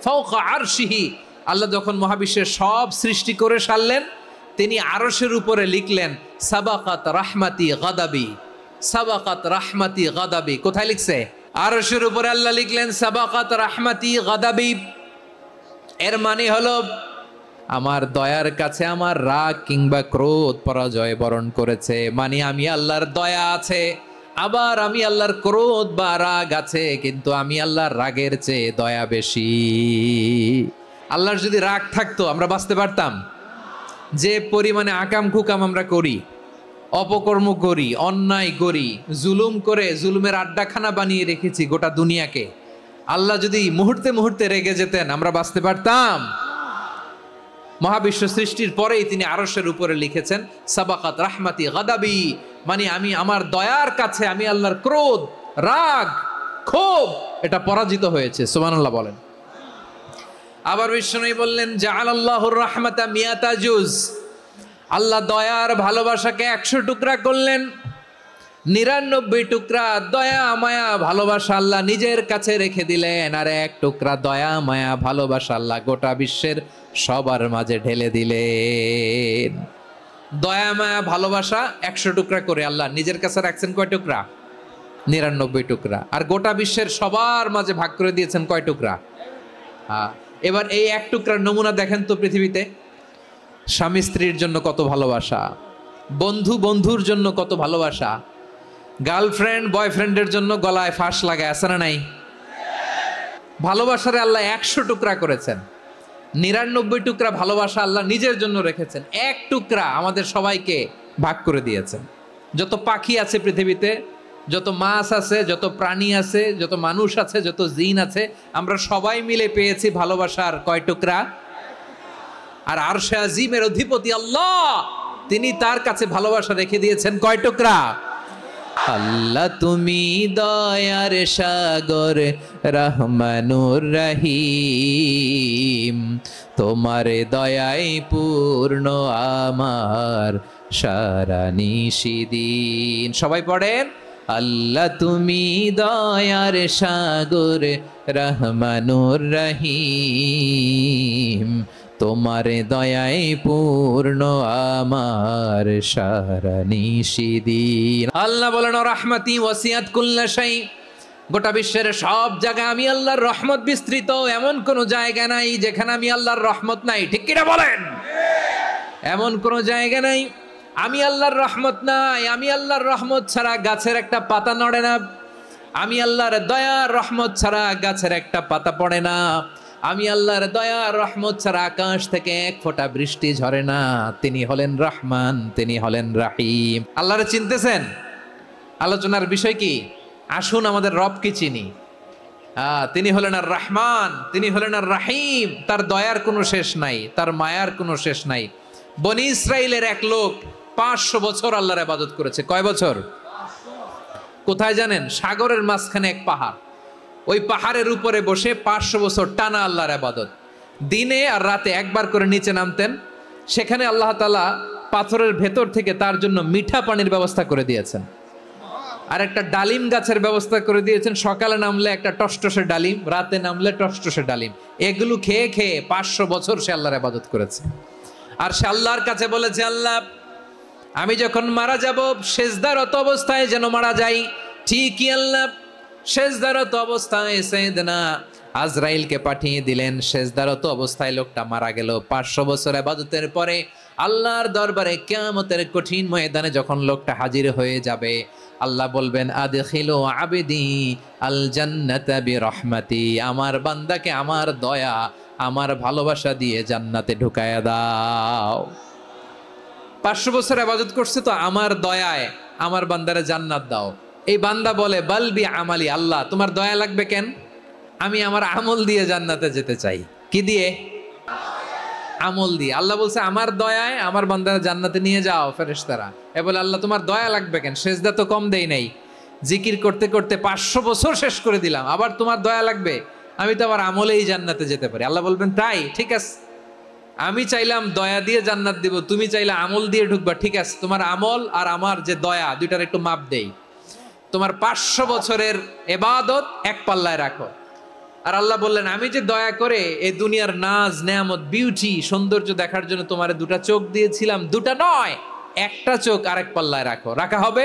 ফাওকা আরশিহি। আল্লাহ যখন মহাবিশ্বের সব সৃষ্টি করে সারলেন, তিনি আরশের উপরে লিখলেন সাবাকাত রাহমাতি গাদাবি, সাবাকাত রাহমাতি গাদাবি। কোথায় লিখছে? আরশের উপরে আল্লাহ লিখলেন সাবাকাত রাহমাতি গাদাবি। এর মানে হলো আমার দয়ার কাছে আমার রাগ কিংবা ক্রোধ পরাজয় বরণ করেছে। মানে আমি আল্লাহর দয়া আছে, আবার আমি আল্লাহর ক্রোধ বা রাগ আছে, কিন্তু আমি আল্লাহর রাগের চেয়ে দয়া বেশি। আল্লাহর যদি রাগ থাকতো আমরা বাঁচতে পারতাম? যে পরিমাণে আকাম কুকাম আমরা করি, অপকর্ম করি, অন্যায় করি, জুলুম করে জুলুমের আড্ডাখানা বানিয়ে রেখেছি গোটা দুনিয়াকে, আল্লাহ যদি মুহূর্তে মুহূর্তে রেগে যেতেন আমরা বাঁচতে পারতাম? মহাবিশ্ব সৃষ্টির পরেই তিনি আরশের উপরে লিখেছেন সাবাকাত রাহমাতি গাদাবি, মানে আমি আমার দয়ার কাছে আমি আল্লাহর ক্রোধ, রাগ, ক্ষোভ এটা পরাজিত হয়েছে। সুবহানাল্লাহ বলেন। আবার বিষ্ণু বললেন জাআলাল্লাহুর রাহমাতা মিয়াতা জুজ। আল্লাহ দয়ার ভালোবাসাকে ১০০ টুকরা করলেন, ৯৯ টুকরা দয়া মায়া ভালোবাসা আল্লাহ নিজের কাছে রেখে দিলেন, আর ১ টুকরা দয়া মায়া ভালোবাসা আল্লাহ গোটা বিশ্বের সবার মাঝে ঢেলে দিলেন। দয়া মায়া ভালোবাসা ১০০ টুকরা করে আল্লাহ নিজের কাছে রাখছেন কয় টুকরা? ৯৯ টুকরা। আর গোটা বিশ্বের সবার মাঝে ভাগ করে দিয়েছেন কয় টুকরা? এবার এই ১ টুকরার নমুনা দেখেন তো পৃথিবীতে। স্বামী স্ত্রীর জন্য কত ভালোবাসা, বন্ধু বন্ধুর জন্য কত ভালোবাসা, গার্লফ্রেন্ড বয়ফ্রেন্ডের জন্য গলায় ফাঁস লাগায়, আছে না নাই? ভালোবাসারে আল্লাহ ১০০ টুকরা করেছেন, ৯৯ টুকরা ভালোবাসা আল্লাহ নিজের জন্য রেখেছেন, ১ টুকরা আমাদের সবাইকে ভাগ করে দিয়েছেন। যত পাখি আছে পৃথিবীতে, যত মাছ আছে, যত প্রাণী আছে, যত মানুষ আছে, যত জিন আছে, আমরা সবাই মিলে পেয়েছি ভালোবাসার কয় টুকরা? আর আরশে আজিমের অধিপতি আল্লাহ তিনি তার কাছে ভালোবাসা রেখে দিয়েছেন কয় টুকরা? আল্লাহ তুমি দয়ার সাগর রহমানুর রহিম, তোমার দয়ায় পূর্ণ আমার সারা নিশিদিন। সবাই পড়েন আল্লাহ তুমি দয়ার সাগর রহমানুর রহিম, তোমার দয়ায় পূর্ণ আমার সারা নিশিদিন। আল্লাহ বলেন রাহমাতি ওয়াসিয়াত কুল্লা শাই, গোটা বিশ্বের সব জায়গায় আমি আল্লাহর রহমত বিস্তৃত, এমন কোন জায়গা নাই যেখানে আমি আল্লাহর রহমত নাই। ঠিক কিনা বলেন? এমন কোন জায়গা নাই আমি আল্লাহর রহমত নাই। আমি আল্লাহর রহমত ছাড়া গাছের একটা পাতা নড়ে না, আমি আল্লাহর দয়ার রহমত ছাড়া গাছের একটা পাতা পড়ে না, আমি আল্লাহর দয়ার রহমত ছাড়া আকাশ থেকে এক ফোঁটা বৃষ্টি ঝরে না। তিনি হলেন রহমান, তিনি হলেন রাহিম। আল্লাহরে চিনতেছেন? আলোচনার বিষয় কি? আসুন আমাদের রবকে চিনি। তিনি হলেন আর রহমান, তিনি হলেন আর রাহিম। তার দয়ার কোনো শেষ নাই, তার মায়ার কোনো শেষ নাই। বনি ইসরাইলের এক লোক 500 বছর আল্লাহর ইবাদত করেছে। কয় বছর? কোথায় জানেন? সাগরের মাঝখানে এক পাহাড়, ওই পাহাড়ের উপরে বসে 500 বছর টানা আল্লাহর ইবাদত। দিনে আর রাতে একবার করে নিচে নামতেন। সেখানে আল্লাহ তাআলা পাথরের ভেতর থেকে তার জন্য মিঠা পানির ব্যবস্থা করে দিয়েছেন, আর একটা ডালিম গাছের ব্যবস্থা করে দিয়েছেন। সকালে নামলে একটা টসটসে ডালিম, রাতে নামলে টসটসে ডালিম। এগুলো খেয়ে খেয়ে 500 বছর সে আল্লাহর ইবাদত করেছে। আর সে আল্লাহর কাছে বলেছে, আল্লাহ আমি যখন মারা যাব সেজদারত অবস্থায় যেন মারা যাই। ঠিকই আল্লাহ সেজদারত অবস্থায় সাইয়েদনা আজরাইলকে পাঠিয়ে দিলেন। সেজদারত অবস্থায় লোকটা মারা গেল। 500 বছর ইবাদতের পরে আল্লাহর দরবারে কিয়ামতের কঠিন ময়দানে যখন লোকটা হাজির হয়ে যাবে, আল্লাহ বলবেন আদখিলু আবদি আল জান্নাতা বিরহমাতি, আমার বান্দাকে আমার দয়া, আমার ভালোবাসা দিয়ে জান্নাতে ঢুকায়া দাও। 500 বছর ইবাদত করছে তো আমার দয়ায় আমার বান্দারে জান্নাত দাও। এই বান্দা বলে বালবি আমালি, আল্লাহ তোমার দয়া লাগবে কেন? আমি আমার আমল দিয়ে জান্নাতে যেতে চাই। কি দিয়ে? আমল দিয়ে। আল্লাহ বলছে আমার দয়ায় আমার বান্দারে জান্নাতে নিয়ে যাও ফেরেশতারা। এ বলে আল্লাহ তোমার দয়া লাগবে কেন? সেজদা তো কম দেই নাই, জিকির করতে করতে 500 বছর শেষ করে দিলাম, আবার তোমার দয়া লাগবে? আমি তো আমার আমলেই জান্নাতে যেতে পারি। আল্লাহ বলবেন তাই, ঠিক আছে, আমি চাইলাম দয়া দিয়ে জান্নাত দিব, তুমি চাইলে আমল দিয়ে ঢুকবা, ঠিক আছে, তোমার আমল আর আমার যে দয়া দুইটার একটু মাপ দেই। তোমার 500 বছরের ইবাদত এক পাল্লায় রাখো। আর আল্লাহ বললেন আমি যে দয়া করে এই দুনিয়ার নাজ নেয়ামত বিউটি সৌন্দর্য দেখার জন্য তোমারে দুটা চোখ দিয়েছিলাম, দুটা নয় একটা চোখ আরেক পাল্লায় রাখো। রাখা হবে,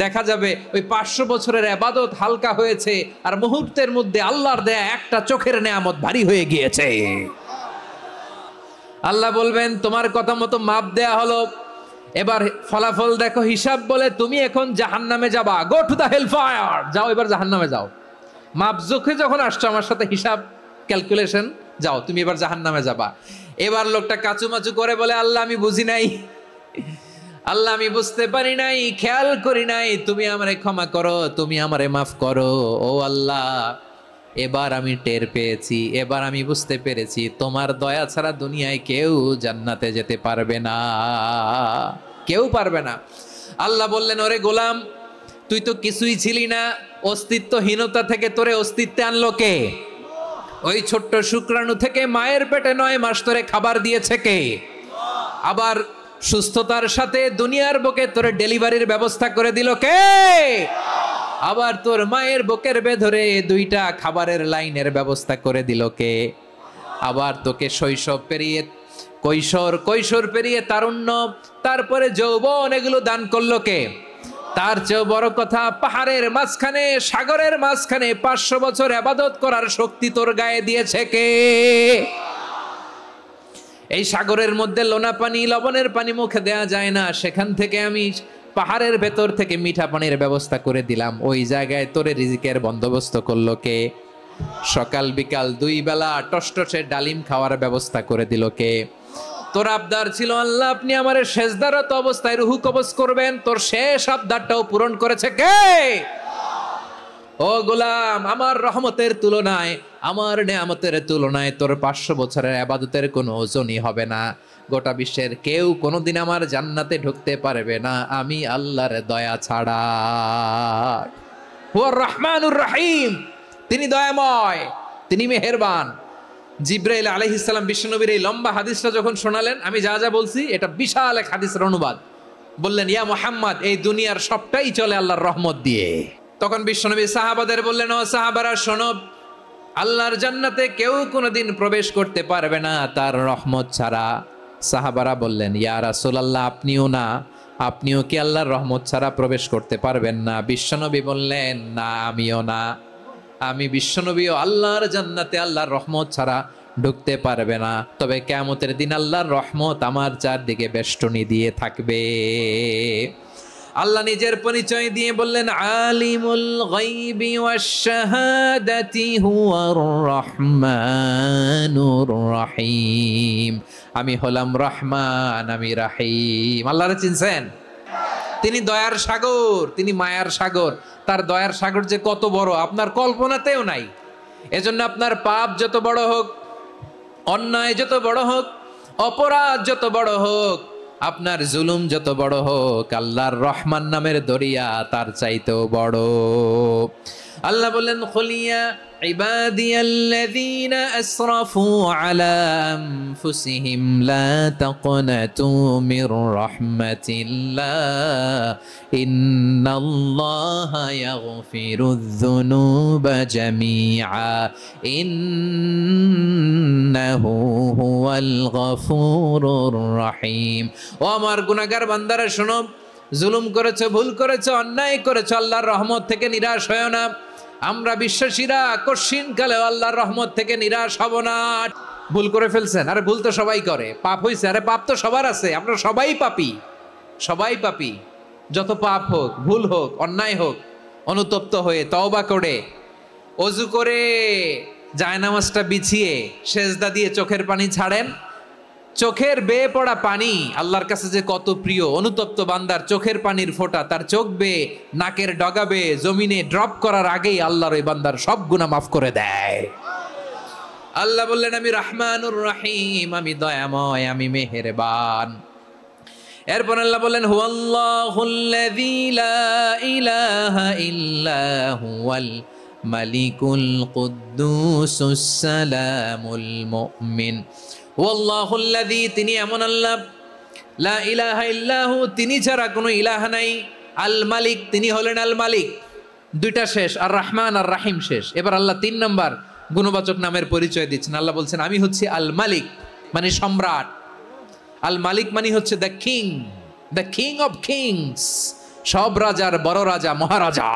দেখা যাবে ওই 500 বছরের ইবাদত হালকা হয়েছে, আর মুহূর্তের মধ্যে আল্লাহর দেয়া একটা চোখের নেয়ামত ভারী হয়ে গিয়েছে। আল্লাহ বলবেন তোমার কথা মতো মাপ দেয়া হলো, এবার ফলাফল দেখো, হিসাব বলে তুমি এখন জাহান্নামে যাবা। Go to the hell fire, যাও এবার জাহান্নামে যাও। মাপ জোখে যখন আসছো আমার সাথে হিসাব ক্যালকুলেশন, যাও তুমি এবার জাহান্নামে যাবা। এবার লোকটা কাচুমাচু করে বলে আল্লাহ আমি বুঝি নাই, আল্লাহ আমি বুঝতে পারি নাই, খেয়াল করি নাই, তুমি আমারে ক্ষমা করো, তুমি আমারে মাফ করো। ও আল্লাহ এবার আমি টের পেয়েছি, এবার আমি বুঝতে পেরেছি তোমার দয়া ছাড়া দুনিয়ায় কেউ জান্নাতে যেতে পারবে না, কেউ পারবে না। আল্লাহ বললেন ওরে গোলাম তুই তো কিছুই ছিলি না, অস্তিত্বহীনতা থেকে তোরে অস্তিত্বে আনলো কে? ওই ছোট্ট শুক্রাণু থেকে মায়ের পেটে 9 মাস তোরে খাবার দিয়েছে কে? আবার সুস্থতার সাথে দুনিয়ার বুকে তোরে ডেলিভারির ব্যবস্থা করে দিল কে? আবার তোর মায়ের বুকের ভেতরে 2টা খাবারের লাইনের ব্যবস্থা করে দিল কে? আবার তোকে শৈশব পেরিয়ে কৈশোর পেরিয়ে তারুণ্য, তারপরে যৌবন, এগুলো দান করলো কে? তার চেয়েও বড় কথা, পাহাড়ের মাঝখানে সাগরের মাঝখানে 500 বছর ইবাদত করার শক্তি তোর গায়ে দিয়েছে কে? এই সাগরের মধ্যে লোনা পানি লবণের পানি মুখে দেয়া যায় না, সেখান থেকে আমি পাহাড়ের ভেতর থেকে মিঠা পানির ব্যবস্থা করে দিলাম। ওই জায়গায় তোরে রিজিকের বন্দোবস্ত করলো কে? সকাল বিকাল 2 বেলা টসটসে ডালিম খাওয়ার ব্যবস্থা করে দিল কে? তোর আবদার ছিল আল্লাহ আপনি আমারে সেজদারত অবস্থায় রুহু কবজ করবেন, তোর শেষ আবদারটাও পূরণ করেছে কে? ও গোলাম আমার রহমতের তুলনায়, আমার নেয়ামতের তুলনায় তোর 500 বছরের ইবাদতের কোনো ওজনই হবে না। গোটা বিশ্বের কেউ কোনোদিন আমার জান্নাতে ঢুকতে পারবে না আমি আল্লাহর দয়া ছাড়া। হুয়া রহমানুর রহিম, তিনি দয়াময়, তিনি মেহেরবান। জিব্রাইল আলাইহিস সালাম বিশ্বনবীর এই লম্বা হাদিসটা যখন শোনালেন, আমি যা যা বলছি এটা বিশাল এক হাদিসের অনুবাদ, বললেন, ইয়া মুহাম্মদ, এই দুনিয়ার সবটাই চলে আল্লাহর রহমত দিয়ে। তখন বিশ্বনবী সাহাবাদের বললেন, ও সাহাবারা শোনো, আল্লাহর জান্নাতে কেউ কোনোদিন প্রবেশ করতে পারবে না তার রহমত ছাড়া। সাহাবারা বললেন, ইয়া রাসূলুল্লাহ, আপনিও না? আপনিও কি আল্লাহর রহমত ছাড়া প্রবেশ করতে পারবেন না? বিশ্বনবী বললেন, না, আমিও না। আমি বিশ্বনবীও আল্লাহর জান্নাতে আল্লাহর রহমত ছাড়া ঢুকতে পারবে না, তবে কিয়ামতের দিন আল্লাহর রহমত আমার চারদিকে বেষ্টনী দিয়ে থাকবে। আল্লাহ নিজের পরিচয় দিয়ে বললেন, আলিমুল গায়বি ওয়াশ শাহাদাতি হুয়ার রহমানুর রহিম। আমি হলাম রহমান, আমি রাহিম। আল্লাহরে চিনছেন? তিনি দয়ার সাগর, তিনি মায়ার সাগর। তার দয়ার সাগর যে কত বড় আপনার কল্পনাতেও নাই। এজন্য আপনার পাপ যত বড় হোক, অন্যায় যত বড় হোক, অপরাধ যত বড় হোক, আপনার জুলুম যত বড় হোক, আল্লাহর রহমান নামের দরিয়া তার চাইতেও বড়। আল্লাহ বললেন, খুলিয়া ইবাদিয়াল্লাযীনা আসরাফু আলা আনফুসিহিম লা তাকনাতু মির রাহমাতিল্লাহ ইন্নাল্লাহা ইয়াগফিরুয যুনুবা জামিআ ইন্নাহু হুয়াল গফুরুর রহিম। ও আমার গুনাহগার বান্দারা শোনো, জুলুম করেছো, ভুল করেছো, অন্যায় করেছো, আল্লাহর রহমত থেকে নিরাশ হয়ো না। আমরা বিশ্বাসীরা কশিনকালে আল্লাহর রহমত থেকে নিরাশ হব না। ভুল করে ফেলছেন, আরে ভুল তো সবাই করে। পাপ হয়েছে, আরে পাপ তো সবার আছে। আমরা সবাই পাপী, সবাই পাপী। যত পাপ হোক, ভুল হোক, অন্যায় হোক, অনুতপ্ত হয়ে তওবা করে, ওযু করে, জায়নামাজটা বিছিয়ে সেজদা দিয়ে চোখের পানি ছাড়েন। চোখের বেয়ে পড়া পানি আল্লাহর কাছে যে কত প্রিয়। অনুতপ্ত বান্দার চোখের পানির ফোঁটা তার চোখ বেয়ে, নাকের ডগা বেয়ে জমিনে ড্রপ করার আগেই আল্লাহর ওই বান্দার সব গুনাহ মাফ করে দেয়। আল্লাহ বললেন, আমি রহমানুর রহিম, আমি দয়াময়, আমি মেহেরবান। এরপর আল্লাহ বললেন, হুয়াল্লাহুল্লাযী লা ইলাহা ইল্লা হুয়াল মালিকুল কুদ্দুসুস সালামুল মুমিন। ওয়াল্লাহুল্লাযী, তিনি এমন আল্লাহ, লা ইলাহা ইল্লাহু, তিনি ছাড়া কোনো ইলাহ নাই। আল মালিক, তিনি হলেন আল মালিক। দুইটা শেষ, আর রহমান আর রাহিম শেষ। এবার আল্লাহ 3 নম্বর গুণবাচক নামের পরিচয় দিচ্ছেন। আল্লাহ বলছেন, আমি হচ্ছি আল মালিক, মানে সম্রাট। আল মালিক মানে হচ্ছে the king, the king of kings. সব রাজার বড় রাজা, মহারাজা।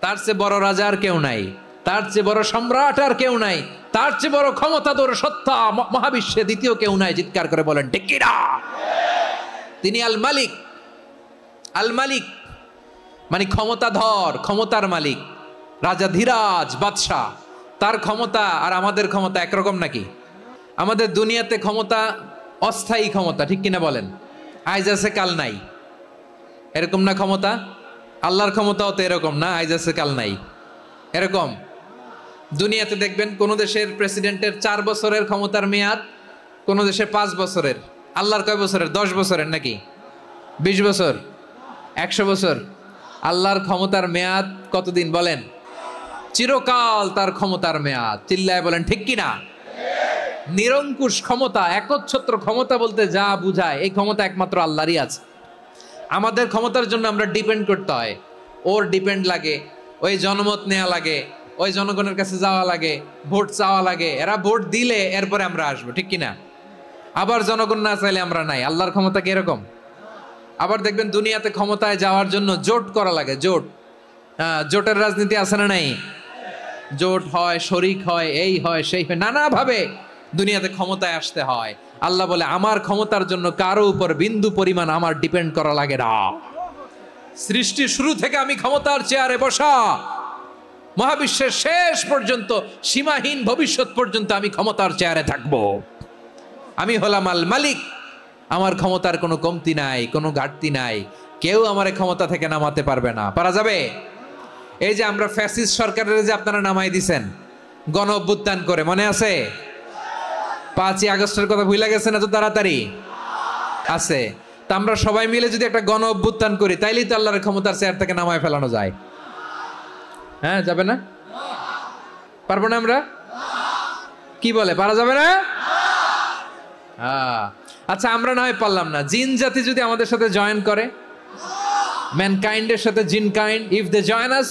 তার চেয়ে বড় রাজা আর কেউ নাই, তার চেয়ে বড় সম্রাট আর কেউ নাই, তার চেয়ে বড় ক্ষমতাধর সত্তা মহাবিশ্বে দ্বিতীয় কেউ নাই। চিৎকার করে বলেন, ঠিক কি না? তিনি আল মালিক। আল মালিক মানে ক্ষমতাধর, ক্ষমতার মালিক, রাজা ধীরাজ বাদশাহ। তার ক্ষমতা আর আমাদের ক্ষমতা একরকম নাকি? আমাদের দুনিয়াতে ক্ষমতা অস্থায়ী ক্ষমতা, ঠিক কিনা বলেন? আইজ আছে কাল নাই, এরকম না ক্ষমতা? আল্লাহর ক্ষমতাও তো এরকম না, আইজ আছে কাল নাই এরকম। দুনিয়াতে দেখবেন কোন দেশের প্রেসিডেন্টের 4 বছরের ক্ষমতার মেয়াদ, কোন দেশে 5 বছরের। আল্লাহর কয় বছরের? 10 বছরের নাকি 20 বছর, 100 বছর? আল্লাহর ক্ষমতার মেয়াদ কতদিন বলেন? চিরকাল তার ক্ষমতার মেয়াদ। চিল্লায় বলেন, ঠিক কিনা? নিরঙ্কুশ ক্ষমতা, একচ্ছত্র ক্ষমতা বলতে যা বুঝায়, এই ক্ষমতা একমাত্র আল্লাহরই আছে। আমাদের ক্ষমতার জন্য আমরা ডিপেন্ড করতে হয়, ওর ডিপেন্ড লাগে, ওই জনমত নেওয়া লাগে, ওই জনগণের কাছে যাওয়া লাগে, ভোট চাওয়া লাগে। এরা ভোট দিলে এরপরে আমরা আসবো, ঠিক কিনা? আবার জনগণ না চাইলে আমরা নাই। আল্লাহর ক্ষমতা কি এরকম? আবার দেখবেন দুনিয়াতে ক্ষমতায় যাওয়ার জন্য জোট করা লাগে, জোট। জোটের রাজনীতি আছে না নাই? জোট হয়, শরিক হয়, এই হয়, সেই হয়, নানাভাবে দুনিয়াতে ক্ষমতায় আসতে হয়। আল্লাহ বলে, আমার ক্ষমতার জন্য কারো উপর বিন্দু পরিমাণ আমার ডিপেন্ড করা লাগে না। সৃষ্টির শুরু থেকে আমি ক্ষমতার চেয়ারে বসা, মহাবিশ্বের শেষ পর্যন্ত, সীমাহীন ভবিষ্যৎ পর্যন্ত আমি ক্ষমতার চেয়ারে থাকব। আমি হলাম আল মালিক। আমার ক্ষমতার কোনো কমতি নাই, কোনো ঘাটতি নাই। কেউ আমার ক্ষমতা থেকে নামাতে পারবে না। পারা যাবে? এই যে আমরা ফ্যাসিস্ট সরকারের যে আপনারা নামাই দিছেন গণ অভ্যুত্থান করে, মনে আছে? 5ই আগস্টের কথা ভুলে গেছেন এত তাড়াতাড়ি? আছে। তা আমরা সবাই মিলে যদি একটা গণ অভ্যুত্থান করি, তাইলেই তো আল্লাহর ক্ষমতার চেয়ার থেকে নামায় ফেলানো যায়। হ্যাঁ, যাবে না? পারবো না আমরা? কি বলে, পারা যাবে না? আচ্ছা আমরা না হয় পারলাম না, জিন জাতি যদি আমাদের সাথে জয়েন করে, ম্যানকাইন্ডের সাথে জিনকাইন্ড, ইফ দে জয়েন আস,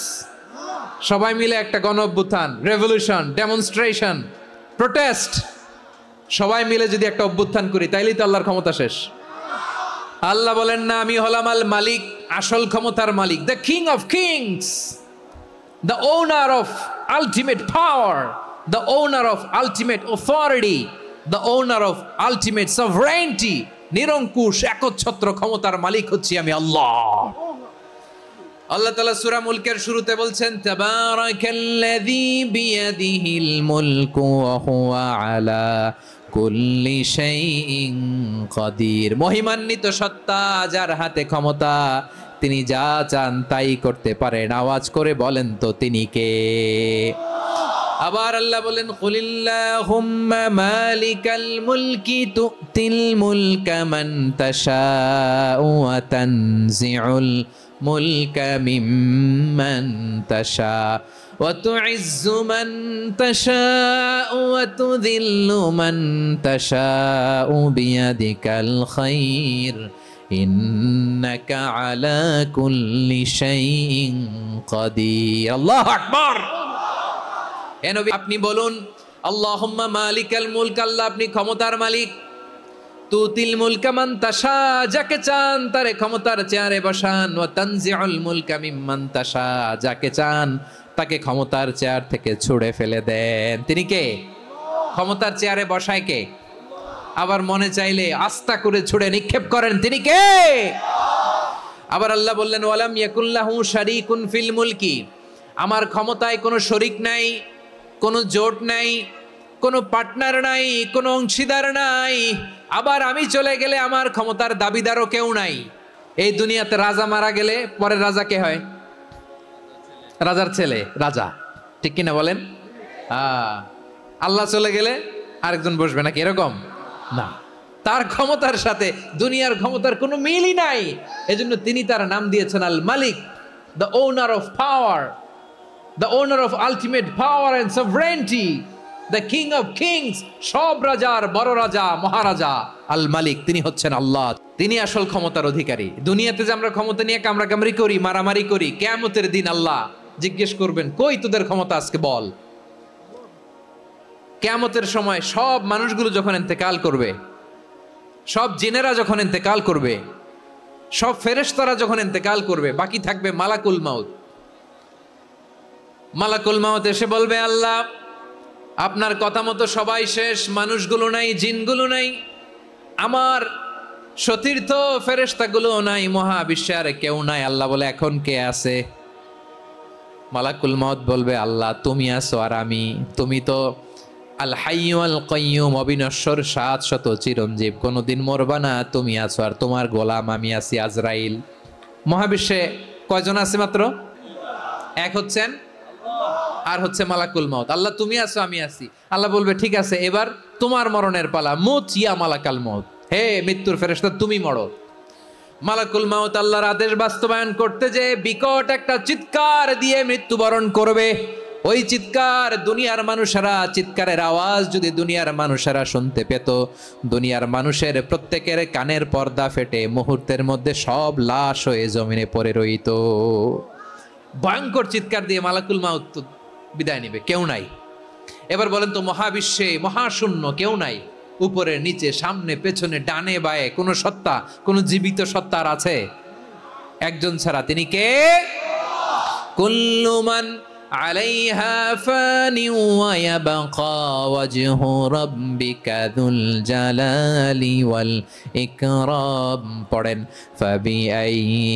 সবাই মিলে একটা গণ অভ্যুত্থান, রেভলিউশন, ডেমনস্ট্রেশন, প্রোটেস্ট, সবাই মিলে যদি একটা অভ্যুত্থান করি, তাইলেই তো আল্লাহর ক্ষমতা শেষ। আল্লাহ বলেন না, আমি হলাম আল মালিক, আসল ক্ষমতার মালিক, the king of kings, the owner of ultimate power, the owner of ultimate authority, the owner of ultimate sovereignty. নিরঙ্কুশ একচ্ছত্র ক্ষমতার মালিক হচ্ছি আমি আল্লাহ। আল্লাহ তাআলা সূরা মুলকের শুরুতে বলছেন, তাবারাকাল্লাযী বিয়াদিহিল মুলকু ওয়া হুয়া আলা কুল্লি শাইইন কাদির। মহিমান্বিত সত্তা, যার হাতে ক্ষমতা, তিনি যা চান তাই করতে পারেন। আওয়াজ করে বলেন তো তিনি কে? আবার আল্লাহ বলেন, কুলিল্লাহুম্মা মালিকাল মুলকি তুতিল মুলকা মান তাশাউ ওয়া তানজিউল মুলকা মিম্মান তাশা ওয়া তুইজ্জু মান তাশাউ ওয়া তুযিল্লু মান তাশাউ বিয়াদিকাল খায়র ইন্নাকা আলা কুল্লি শাইইন কাদির। আল্লাহু আকবার। এ নবী, আপনি বলুন, আল্লাহুম্মা মালিকাল মুলক, আল্লাহ আপনি ক্ষমতার মালিক, তুতিল মুলকা মান তাশা, যাকে চান তারে ক্ষমতার চেয়ারে বসান, ওয়া তানজিউল মুলকা মিম্মান তাশা, যাকে চান তাকে ক্ষমতার চেয়ার থেকে ছুঁড়ে ফেলে দেন। তিনি কে? ক্ষমতার চেয়ারে বসায় কে? আবার মনে চাইলে আস্থা করে ছুঁড়ে নিক্ষেপ করেন, তিনি কে? আবার আল্লাহ বললেন, ওয়ালাম ইয়াকুল্লাহু শারীকুন ফিল মুলকি, আমার ক্ষমতায় কোনো শরীক নাই, কোনো জোট নাই, কোনো পার্টনার নাই, কোনো অংশীদার নাই। আবার আমি চলে গেলে আমার ক্ষমতার দাবিদারও কেউ নাই। এই দুনিয়াতে রাজা মারা গেলে পরের রাজা কে হয়? রাজার ছেলে রাজা, ঠিক কিনা বলেন? আল্লাহ চলে গেলে আরেকজন বসবে নাকি? এরকম না, তার ক্ষমতার সাথে দুনিয়ার ক্ষমতার কোনো মিলই নাই। এজন্য তিনি তার নাম দিয়েছেন আল মালিক, the owner of power, the owner of ultimate power and sovereignty, the king of kings, সব রাজার বড় রাজা, মহারাজা আল মালিক, তিনি হচ্ছেন আল্লাহ। তিনি আসল ক্ষমতার অধিকারী। দুনিয়াতে যে আমরা ক্ষমতা নিয়ে কামড়াকামড়ি করি, মারামারি করি, কিয়ামতের দিন আল্লাহ জিজ্ঞেস করবেন, কই তোদের ক্ষমতা আজকে বল। কিয়ামতের সময় সব মানুষগুলো যখন ইন্তেকাল করবে, সব জিনেরা যখন ইন্তেকাল করবে, সব ফেরেশতারা যখন ইন্তেকাল করবে, বাকি থাকবে মালাকুল মাউত। মালাকুল মাউত এসে বলবে, আল্লাহ আপনার কথা মতো সবাই শেষ, মানুষগুলো নাই, জিনগুলো নাই, আমার সতীর্থ ফেরেশতাগুলো নাই, মহাবিশ্বে আর কেউ নাই। আল্লাহ বলে, এখন কে আছে? মালাকুল মাউত বলবে, আল্লাহ তুমি আছো আর আমি। তুমি তো আল হাইয়্যু আল কাইয়্যুম, অবিনশ্বর, শাশ্বত, চিরঞ্জীব, কোনোদিন মরবা না, তুমি আছো আর তোমার গোলাম আমি আছি আজরাইল। মহাবিশ্বে কয়জন আছে? মাত্র এক, হচ্ছেন আর হচ্ছে মালাকুল মাউত। আল্লাহ তুমি আছো আমি আছি। আল্লাহ বলবে, ঠিক আছে, এবার তোমার মরণের পালা, মুত ইয়া মালাকাল মাউত, হে মৃত্যুর ফেরেশতা তুমি মরো। মালাকুল মাউত আল্লাহর আদেশ বাস্তবায়ন করতে যে বিকট একটা চিৎকার দিয়ে মৃত্যুবরণ করবে। ওই চিৎকার দুনিয়ার মানুষেরা, চিৎকারের আওয়াজ যদি দুনিয়ার মানুষেরা শুনতে পেত, দুনিয়ার মানুষের প্রত্যেকের কানের পর্দা ফেটে মুহূর্তের মধ্যে সব লাশ হয়ে জমিনে পড়ে রইত। ভয়ঙ্কর চিৎকার দিয়ে মালাকুল মাউত বিদায় নিবে, কেউ নাই। এবার বলেন তো, মহাবিশ্বে মহাশূন্য, কেউ নাই, উপরে নিচে সামনে পেছনে ডানে বায়ে কোন সত্তা, কোন জীবিত সত্তার আছে? একজন ছাড়া, তিনি কে? কুল্লু মান আলাইহা ফানি ওয়া ইয়াবকা ওয়াজহু রাব্বিকা যুল জালালি ওয়াল ইকরাম। পড়েন, ফাবিআইয়ি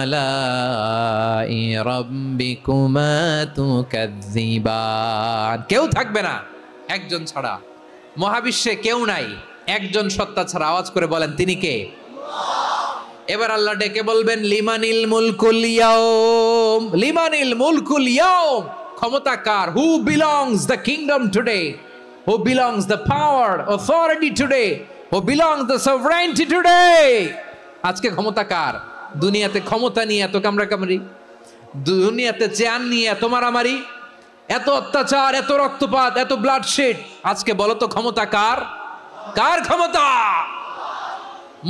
আলাই রাব্বিকুমা তুকাযযিবান। কেউ থাকবে না একজন ছাড়া, মহাবিশ্বে কেউ নাই, একজন সত্তা ছাড়া। আওয়াজ করে বলেন, তিনি কে? এবার আল্লাহ ডেকে বলবেন, লিমানিল মুলকুল ইয়াউম, লিমানিল মুলকুল ইয়াউম, ক্ষমতা কার? Who belongs the kingdom today, who belongs the power authority today, who belongs the sovereignty today. আজকে ক্ষমতা কার? দুনিয়াতে ক্ষমতা নিয়ে এত কামড়াকামড়ি, দুনিয়াতে চেয়ার নিয়ে এত মারামারি, এত অত্যাচার, এত রক্তপাত, এত ব্লাডশেড, আজকে বলো তো ক্ষমতা কার? কার ক্ষমতা?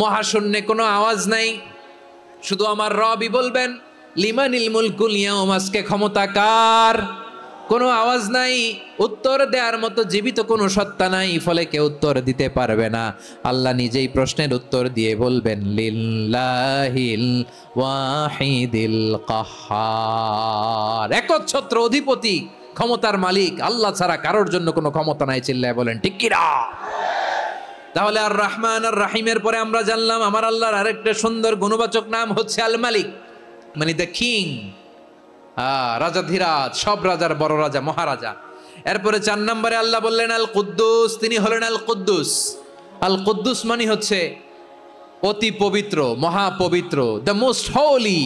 মহাশূন্যে কোনো আওয়াজ নাই, শুধু আমার রবই বলবেন লিমানিল মুলকুল ইয়াউম, আজকে ক্ষমতা কার? কোনো আওয়াজ নাই, উত্তর দেওয়ার মতো জীবিত কোনো সত্তা নাই, ফলে কেউ উত্তর দিতে পারবে না। আল্লাহ নিজেই প্রশ্নের উত্তর দিয়ে বলবেন লিল্লাহিল ওয়াহিদিল কাহ্হার, একচ্ছত্র অধিপতি ক্ষমতার মালিক আল্লাহ ছাড়া কারোর জন্য কোনো ক্ষমতা নাই। চিল্লায় বলেন ঠিক কি না? তাহলে আর রহমান আর রাহিমের পরে আমরা জানলাম আমার আল্লাহর আরেকটা সুন্দর গুণবাচক নাম হচ্ছে আল মালিক, মানে দ্য কিং, রাজাধিরাজ, সব রাজার বড় রাজা, মহারাজা। এরপরে 4 নম্বরে আল্লাহ বললেন আল কুদ্দুস, তিনি হলেন আল কুদ্দুস। আল কুদ্দুস মানে হচ্ছে অতি পবিত্র, মহাপবিত্র, the most holy,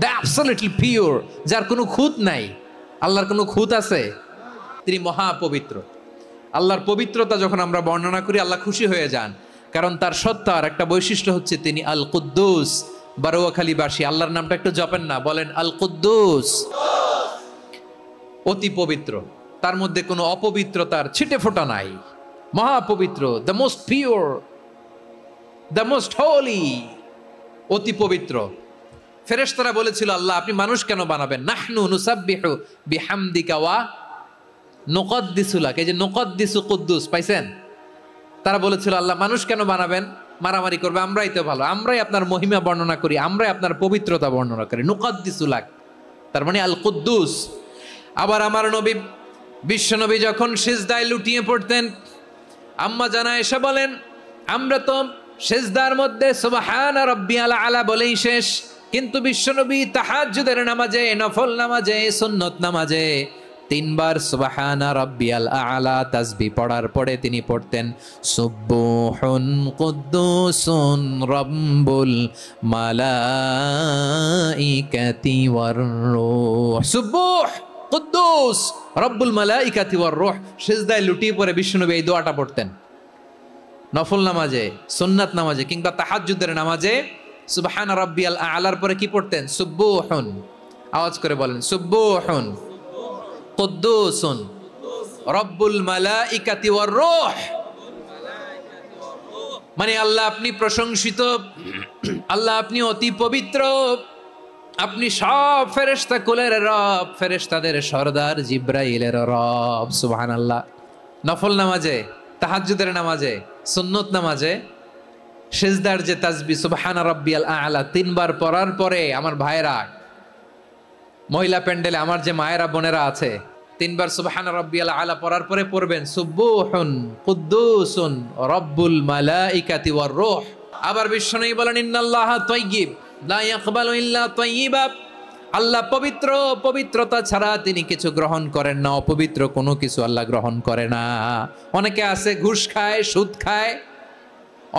the absolutely pure, যার কোনো খুঁত নাই। আল্লাহর কোনো খুঁত আছে? তিনি মহাপবিত্র। আল্লাহর পবিত্রতা যখন আমরা বর্ণনা করি আল্লাহ খুশি হয়ে যান, কারণ তার সত্তার একটা বৈশিষ্ট্য হচ্ছে তিনি আল কুদ্দুস। বারোয়াখালীবাসী আল্লাহর নামটা একটু জপেন না, বলেন আল কুদ্দুস, অতি পবিত্র, তার মধ্যে কোনো অপবিত্রতার ছিটে ফোঁটা নাই, মহাপবিত্র, the most pure, the most holy, অতি পবিত্র। ফেরেশতারা বলেছিল আল্লাহ আপনি মানুষ কেন বানাবেন? নাহনু নুসাব্বিহু বিহামদিকা ওয়া নুকদ্দিসু লাক, এই যে নুকদ্দিসু কুদ্দুস পাইছেন? তারা বলেছিল আল্লাহ মানুষ কেন বানাবেন, মারামারি করবে, আমরাই তো ভালো, আমরাই আপনার মহিমা বর্ণনা করি, আমরাই আপনার পবিত্রতা বর্ণনা করি, নুকদ্দিসু লাক, তার মানে আল কুদ্দুস। আবার আমার নবী বিশ্ব নবী যখন সিজদায় লুটিয়ে পড়তেন, আম্মা জানা এসে বলেন আমরা তো সিজদার মধ্যে সুবহান রাব্বিয়াল আলা বলেই শেষ, কিন্তু বিশ্বনবী তাহাজ্জুদের নামাজে, নফল নামাজে, সুন্নত নামাজে 3 বার সুবহানা রাব্বিয়াল আলা তাসবিহ পড়ার পরে তিনি পড়তেন সুবহুন কুদ্দুসুন রাব্বুল মালাইকাতি ওয়ার রূহ, সুবহ কুদ্দুস রব্বুল মালাইকাতি ওয়ার রূহ। সিজদায় লুটিয়ে পড়ে বিশ্বনবী এই দোয়াটা পড়তেন নফল নামাজে, সুন্নাত নামাজে কিংবা তাহাজ্জুদের নামাজে। সুবহানা রাব্বিয়াল আলার পরে কি পড়তেন? সুবহুন, আওয়াজ করে বলেন সুবহুন কুদ্দুসুন রব্বুল মালাইকাতি ওয়ার রূহ, মানে আল্লাহ আপনি প্রশংসিত, আল্লাহ আপনি অতি পবিত্র, আপনি সব ফেরেশতা কুলের রব, ফেরেশতাদের সরদার জিব্রাইলের রব। সুবহানাল্লাহ। নফল নামাজে, তাহাজ্জুদের নামাজে, সুন্নত নামাজে সিজদার যে তাসবিহ সুবহানা রাব্বিয়াল আলা 3 বার পড়ার পরে আমার ভাইরা, মহিলা প্যান্ডেলে আমার যে মায়েরা বোনেরা আছে, 3 বার সুবহানা রাব্বিয়াল আলা পড়ার পরে পড়বেন সুবহুন কুদ্দুসুন রব্বুল মালাইকাতি ওয়ার রূহ। আবার বিশ্বনবী বলেন ইন্নাল্লাহা তাইয়্যিব লা ইয়াকবালু ইল্লা তাইয়্যিবা, আল্লাহ পবিত্র, পবিত্রতা ছাড়া তিনি কিছু গ্রহণ করেন না, অপবিত্র কোনো কিছু আল্লাহ গ্রহণ করে না। অনেকে আছে ঘুষ খায়, সুদ খায়,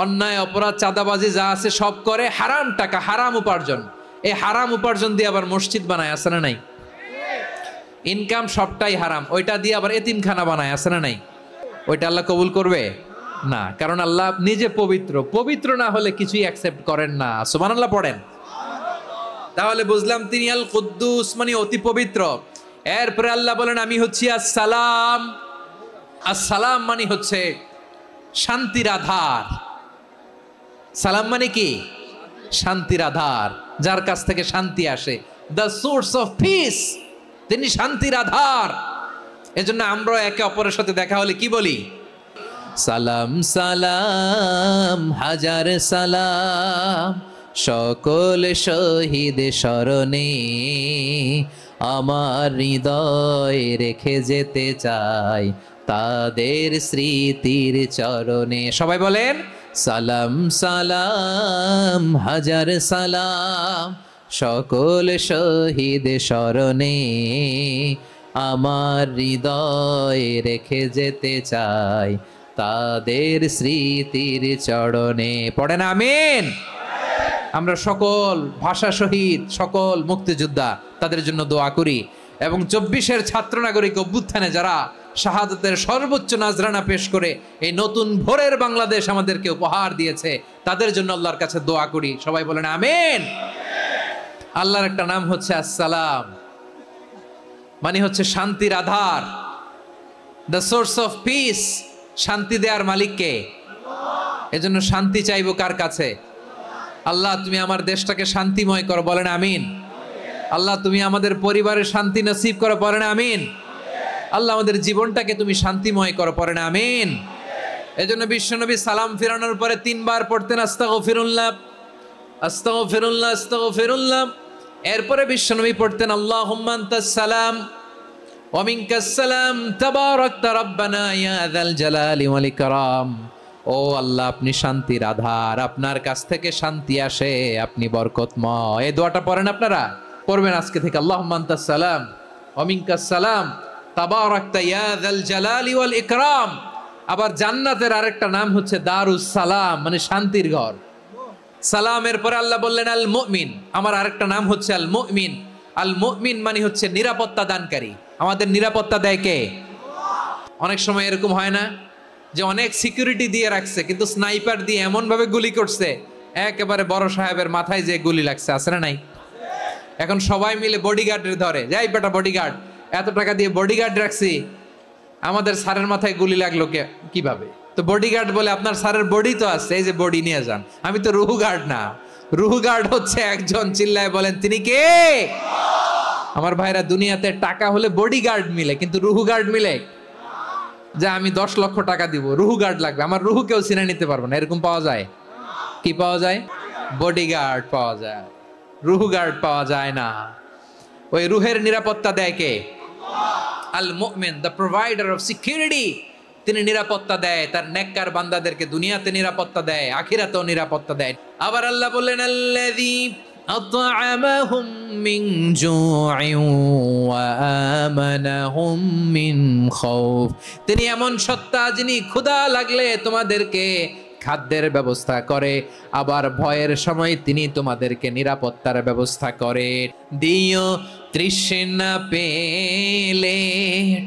অন্যায় অপরাধ চাঁদাবাজি যা আছে সব করে, হারাম টাকা, হারাম উপার্জন, এই হারাম উপার্জন দিয়ে আবার মসজিদ বানায়, আছে না নাই? ইনকাম সবটাই হারাম, ওইটা দিয়ে আবার এতিমখানা বানায়, আছে না নাই? ওইটা আল্লাহ কবুল করবে না, কারণ আল্লাহ নিজে পবিত্র, পবিত্র না হলে কিছুই অ্যাকসেপ্ট করেন না। সুবহানাল্লাহ পড়েন। তাহলে বুঝলাম তিনি আল কুদ্দুস মানে অতি পবিত্র। এরপরে আল্লাহ বলেন আমি হচ্ছি আসসালাম। আসসালাম মানে হচ্ছে শান্তির আধার। সালাম মানে কি? শান্তির আধার, যার কাছ থেকে শান্তি আসে, দ্য সোর্স অফ পিস, তিনি শান্তির আধার। এজন্য আমরা একে অপরের সাথে দেখা হলে কি বলি? সালাম সালাম হাজার সালাম, সকল শহীদ স্মরণে আমার হৃদয় রেখে যেতে চাই তাদের স্মৃতির চরণে। সবাই বলেন সালাম সালাম হাজার সালাম, সকল শহীদ স্মরণে আমার হৃদয় রেখে যেতে চাই তাদের স্মৃতির চরণে। পড়েন আমিন। আমরা সকল ভাষা শহীদ, সকল মুক্তিযোদ্ধা, তাদের জন্য দোয়া করি এবং 24-এর ছাত্র নাগরিক অভ্যুত্থানে যারা শাহাদাতের সর্বোচ্চ নাজরানা পেশ করে এই নতুন ভোরের বাংলাদেশ আমাদেরকে উপহার দিয়েছে, তাদের জন্য আল্লাহর কাছে দোয়া করি। সবাই বলেন আমিন। আল্লাহর একটা নাম হচ্ছে আসসালাম, মানে হচ্ছে শান্তির আধার, দ্য সোর্স অফ পিস। শান্তি দেওয়ার মালিক কে? এজন্য শান্তি চাইবো কার কাছে? আল্লাহ তুমি আমার দেশটাকে শান্তিময় করো, বলেন আমিন। আল্লাহ তুমি আমাদের পরিবারের শান্তি নসিব করো, পড়েন আমিন। আল্লাহ আমাদের জীবনটাকে তুমি শান্তিময় করো, পড়েন আমিন। এজন্য বিশ্বনবী সালাম ফিরানোর পরে 3 বার পড়তেন আস্তাগফিরুল্লাহ, আস্তাগফিরুল্লাহ, আস্তাগফিরুল্লাহ। এরপরে বিশ্বনবী পড়তেন আল্লাহুম্মা আনতাস সালাম ওয়া মিনকাস সালাম তাবারাকতা রাব্বানা ইয়া যাল জালালি ওয়াল ইকরাম। ও আল্লাহ আপনি শান্তির আধার, আপনার কাছ থেকে শান্তি আসে, আপনি বরকতময়। এই দোয়াটা পড়েন আপনারা, পড়বেন আজকে থেকে। আল্লাহুম্মা আনতাস সালাম ওয়া মিনকাস সালাম তাবারাকতা ইয়া যাল জালালি ওয়াল ইকরাম। আবার জান্নাতের আরেকটা নাম হচ্ছে দারুস সালাম, মানে শান্তির ঘর। সালামের পরে আল্লাহ বললেন আল মুমিন, আমার আরেকটা নাম হচ্ছে আল মুমিন। আল মুমিন মানে হচ্ছে নিরাপত্তা দানকারী। আমাদের নিরাপত্তা দেয় কে? অনেক সময় এরকম হয় না যে অনেক সিকিউরিটি দিয়ে রাখছে, কিন্তু স্নাইপার দিয়ে এমন ভাবে গুলি করছে একেবারে বড় সাহেবের মাথায় যে গুলি লাগছে, আছে না নাই? এখন সবাই মিলে বডিগার্ডের ধরে, যাই বেটা বডিগার্ড, এত টাকা দিয়ে বডিগার্ড রাখছি, আমাদের স্যারের মাথায় গুলি লাগলো কিভাবে? তো বডিগার্ড বলে আপনার স্যারের বডি তো আছে, এই যে বডি নিয়ে যান। আমি তো রুহু গার্ড না, রুহু গার্ড হচ্ছে একজন, চিল্লায় বলেন তিনি কে? আমার ভাইরা, দুনিয়াতে টাকা হলে বডিগার্ড মিলে, কিন্তু রুহু গার্ড মিলে? যে আমি 10 লক্ষ টাকা দিব, রুহু গার্ড লাগবে, আমার রুহু কেউ চিনে নিতে পারবো না, এরকম পাওয়া যায়? কি পাওয়া যায়? বডিগার্ড পাওয়া যায়, রুহু গার্ড পাওয়া যায় না। ওই রুহের নিরাপত্তা দেয় কে? আল মুমিন, দ্য প্রোভাইডার অফ সিকিউরিটি। তিনি নিরাপত্তা দেয় তার নেককার বান্দাদেরকে, দুনিয়াতে নিরাপত্তা দেয়, আখিরাতেও নিরাপত্তা দেয়। আবার আল্লাহ বললেন আল্লাযী আত'আমাহুম মিন জু'ইন ওয়া আমানাহুম মিন খাউফ। তিনি এমন সত্তা যিনি ক্ষুধা লাগলে তোমাদেরকে খাদ্যের ব্যবস্থা করে, আবার ভয়ের সময় তিনি তোমাদেরকে নিরাপত্তার ব্যবস্থা করে। দিও তৃষ্ণা পেলে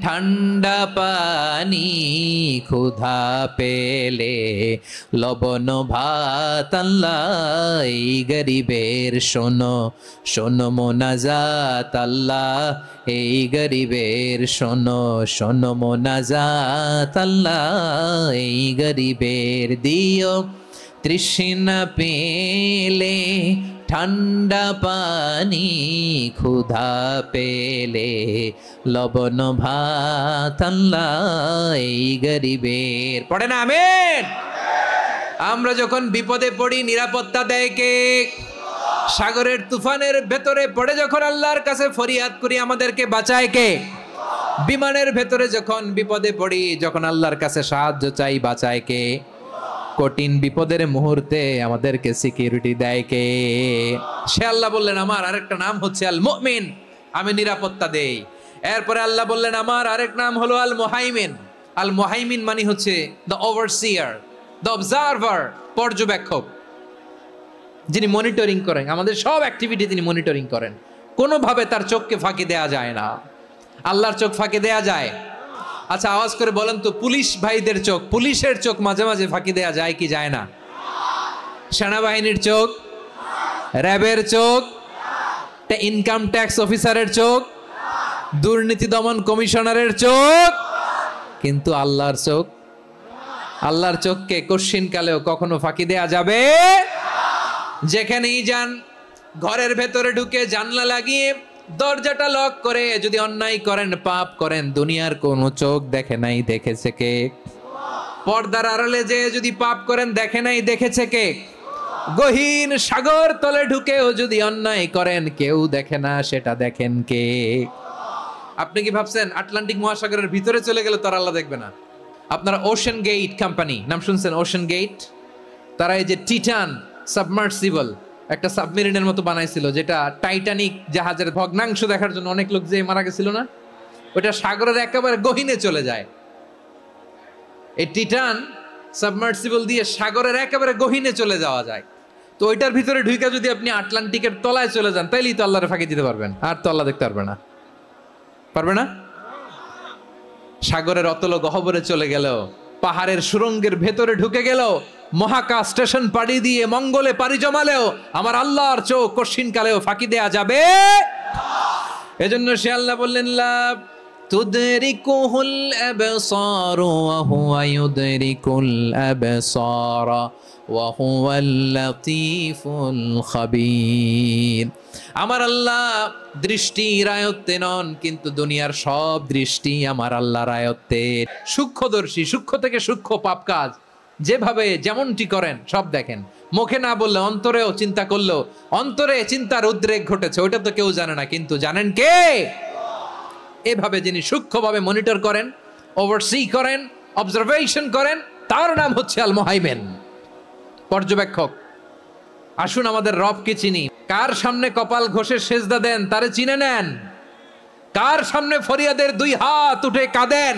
ঠান্ডা পানি, ক্ষুধা পেলে লবণ ভাত। আল্লাহ এই গরিবের শোনো শোনো মোনাজাত, আল্লাহ এই গরিবের শোনো শোনো মোনাজাত, আল্লাহ এই গরিবের দিও তৃষ্ণা পেলে ঠান্ডা পানি, ক্ষুধা পেলে লবণ ভাত। আল্লাহ এই গরিবের, পড়ে না আমিন। আমরা যখন বিপদে পড়ি নিরাপত্তা দেয় কে? সাগরের তুফানের ভেতরে পড়ে যখন আল্লাহর কাছে ফরিয়াদ করি আমাদেরকে বাঁচায় কে? বিমানের ভেতরে যখন বিপদে পড়ি, যখন আল্লাহর কাছে সাহায্য চাই, বাঁচায় কে? কঠিন বিপদের মুহূর্তে আমাদেরকে সিকিউরিটি দেয় কে? সে আল্লাহ বললেন আমার আরেকটা নাম হচ্ছে আল মুমিন, আমি নিরাপত্তা দেই। এরপরে আল্লাহ বললেন আমার আরেক নাম হলো আল মুহাইমিন। আল মুহাইমিন মানে হচ্ছে দ্য ওভারসিয়ার, দ্য অবজারভার, পর্যবেক্ষক, যিনি মনিটরিং করেন আমাদের সব অ্যাক্টিভিটি, তিনি মনিটরিং করেন। কোনোভাবে তার চোখকে ফাঁকি দেয়া যায় না। আল্লাহর চোখ ফাঁকি দেয়া যায়? আচ্ছা আওয়াজ করে বলেন তো, পুলিশ ভাইদের চোখ, পুলিশের চোখ মাঝে মাঝে ফাঁকি দেয়া যায় কি যায় না? সেনাবাহিনীর চোখ, র্যাবের চোখ, ইনকাম ট্যাক্স অফিসারের চোখ, দুর্নীতি দমন কমিশনারের চোখ, কিন্তু আল্লাহর চোখ, আল্লাহর চোখকে কশ্চিনকালেও কখনো ফাঁকি দেয়া যাবে? যেখানেই যান, ঘরের ভেতরে ঢুকে জানলা লাগিয়ে দরজাটা লক করে যদি অন্যায় করেন, পাপ করেন, দুনিয়ার কোন চোখ দেখে নাই, দেখেছে কে? পর্দার আড়ালে যে যদি পাপ করেন, দেখে নাই, দেখেছে কে? গহীন সাগর তলে ঢুকেও যদি অন্যায় করেন, কেউ দেখে না, সেটা দেখেন কে? আপনি কি ভাবছেন আটলান্টিক মহাসাগরের ভিতরে চলে গেলে তারা আল্লাহ দেখবে না? আপনারা ওশান গেট কোম্পানি নাম শুনছেন? ওশান গেট, তারা এই যে টিটান সাবমার্সিবল একটা সাবমেরিনের মতো বানাইছিল, যেটা টাইটানিক জাহাজের ভগ্নাংশ দেখার জন্য অনেক লোক যে মারা গেছিল না, ওটা সাগরের একেবারে গহীনে চলে যায়। এই টিটান সাবমার্সিবল দিয়ে সাগরের একেবারে গহীনে চলে যাওয়া যায়। তো ওইটার ভিতরে ঢুকে যদি আপনি আটলান্টিকের তলায় চলে যান, তাইলেই তো আল্লাহরে ফাঁকি দিতে পারবেন, আর তো আল্লাহ দেখতে পারবে না। পারবে না? সাগরের অতল গহ্বরে চলে গেল, পাহাড়ের সুরঙ্গের ভেতরে ঢুকে গেল, মহাকাশ স্টেশন পাড়ি দিয়ে মঙ্গলে পাড়ি জমালেও আমার আল্লাহর চোখ কশ্চিন কালেও ফাঁকি দেয়া যাবে? এজন্য সে আল্লাহ বললেন লা তুদরিকুহুল আবসার ওয়া হুয়া ইউদরিকুল আবসার ওয়া হুয়াল লাতীফুল খাবীর। আমার আল্লাহ দৃষ্টির আয়ত্তে নন, কিন্তু দুনিয়ার সব দৃষ্টি আমার আল্লাহর আয়ত্তে। সূক্ষ্মদর্শী, সূক্ষ্ম থেকে সূক্ষ্ম পাপ কাজ যেভাবে যেমনটি করেন সব দেখেন। মুখে না বললে অন্তরেও চিন্তা করলেও অন্তরে চিন্তার উদ্রেক ঘটেছে, ওইটা তো কেউ জানে না, কিন্তু জানেন কে? এভাবে যিনি সূক্ষ্মভাবে মনিটর করেন, ওভারসি করেন, অবজারভেশন করেন, তার নাম হচ্ছে আল মুহাইমিন, পর্যবেক্ষক। আসুন আমাদের রবকে চিনি। কার সামনে কপাল ঘষে সেজদা দেন তারে চিনে নেন। কার সামনে ফরিয়াদের দুই হাত উঠে কাঁদেন,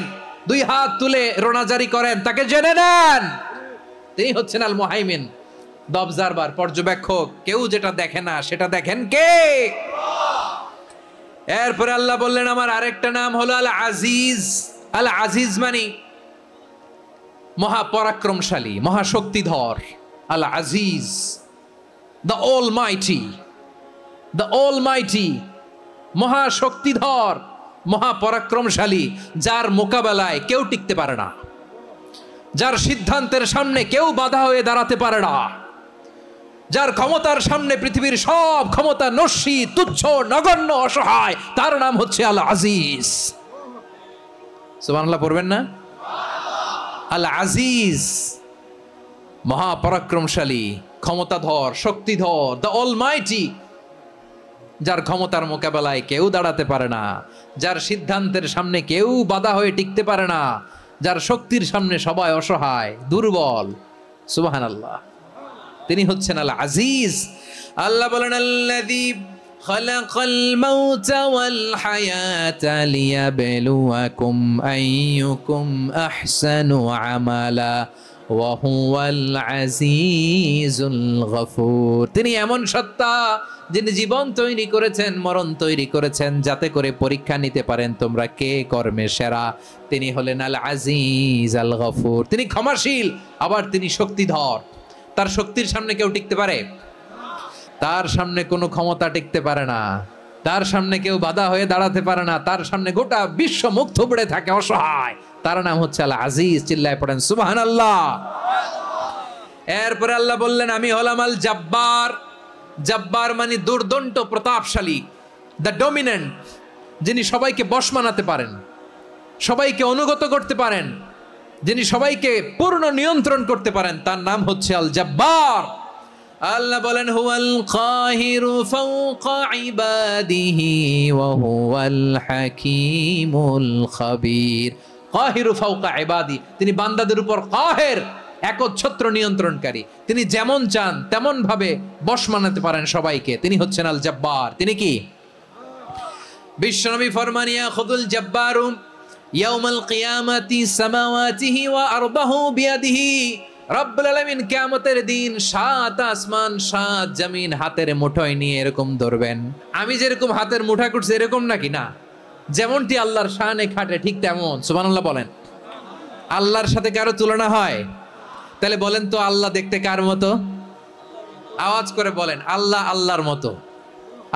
দুই হাত তুলে রোনাজারি করেন, তাকে জেনে নেন। তিনি হচ্ছেন আল মুহাইমিন, দ্য অবজারভার, পর্যবেক্ষক। কেউ যেটা দেখে না সেটা দেখেন কে? এরপরে আল্লাহ বললেন আমার আরেকটা নাম হলো আল আজিজ। আল আজিজ মানে মহাপরাক্রমশালী, মহাশক্তিধর। আল আজিজ, দ্য অলমাইটি, দ্য অলমাইটি, মহাশক্তিধর, মহাপরাক্রমশালী, যার মোকাবেলায় কেউ টিকতে পারে না, যার সিদ্ধান্তের সামনে কেউ বাধা হয়ে দাঁড়াতে পারে না, যার ক্ষমতার সামনে পৃথিবীর সব ক্ষমতা নস্যি, তুচ্ছ, নগণ্য, অসহায়, তার নাম হচ্ছে আল আজিজ। সুবহানাল্লাহ পড়বেন না? আল আজিজ, মহাপরাক্রমশালী, ক্ষমতাধর, শক্তিধর, দ্য অলমাইটি, যার ক্ষমতার মোকাবেলায় কেউ দাঁড়াতে পারে না, যার সিদ্ধান্তের সামনে কেউ বাধা হয়ে টিকতে পারে না, যার শক্তির সামনে সবাই অসহায়, দুর্বল। সুবহানাল্লাহ, তিনি হচ্ছেন আল আজিজ। আল্লাহ বলেন আল্লাযী খালাকাল মাউতা ওয়াল হায়াতা লিয়াবলুয়াকুম আইয়ুকুম আহসানু আমালা ওয়া হুয়াল আজিজুল গফুর। তিনি এমন সত্তা যিনি জীবন তৈরি করেছেন, মরণ তৈরি করেছেন, যাতে করে পরীক্ষা নিতে পারেন তোমরা কে কর্মে সেরা। তিনি হলেন আল আজিজ আল গফুর। তিনি ক্ষমাশীল, আবার তিনি শক্তিধর। তার শক্তির সামনে কেউ টিকতে পারে? তার সামনে কোনো ক্ষমতা টিকতে পারে না, তার সামনে কেউ বাধা হয়ে দাঁড়াতে পারে না, তার সামনে গোটা বিশ্ব মুখ থুবড়ে থাকে, অসহায়। তার নাম হচ্ছে আল আজিজ। চিল্লায় পড়েন সুবহানাল্লাহ। এরপরে আল্লাহ বললেন আমি হলাম আল জব্বার। জব্বার মানে দুর্দণ্ড, প্রতাপশালী, দ্য ডমিনেন্ট, যিনি সবাইকে বশ মানাতে পারেন, সবাইকে অনুগত করতে পারেন, যিনি সবাইকে পূর্ণ নিয়ন্ত্রণ করতে পারেন, তার নাম হচ্ছে আল জব্বার। আল্লাহ বলেন হুয়াল কাহিরু ফাওকা ইবাদিহি ওয়া হুয়াল হাকীমুল খাবীর। কাহিরু ফাওকা ইবাদি, তিনি বান্দাদের উপর কাহের, একচ্ছত্র নিয়ন্ত্রণকারী। তিনি যেমন চান তেমন ভাবে বশ মানাতে পারেন সবাইকে। তিনি হচ্ছেন আল জব্বার। তিনি কি? বিশ্বনবী ফরমান ইয়াখুদুল জব্বারু ইয়াউমাল কিয়ামাতি সামাওয়াতিহি ওয়া আরদাহু বিয়াদিহি। রব্বুল আলামিন কিয়ামতের দিন সাত আসমান সাত জমিন হাতের মুঠোয় নিয়ে এরকম ধরবেন। আমি যেরকম হাতের মুঠা করছি এরকম নাকি? না, যেমনটি আল্লাহর শানে খাটে ঠিক তেমন। সুবহানাল্লাহ বলেন। আল্লাহর সাথে কারো তুলনা হয়? তাহলে বলেন তো আল্লাহ দেখতে কার মতো? আওয়াজ করে বলেন আল্লাহ আল্লাহর মতো।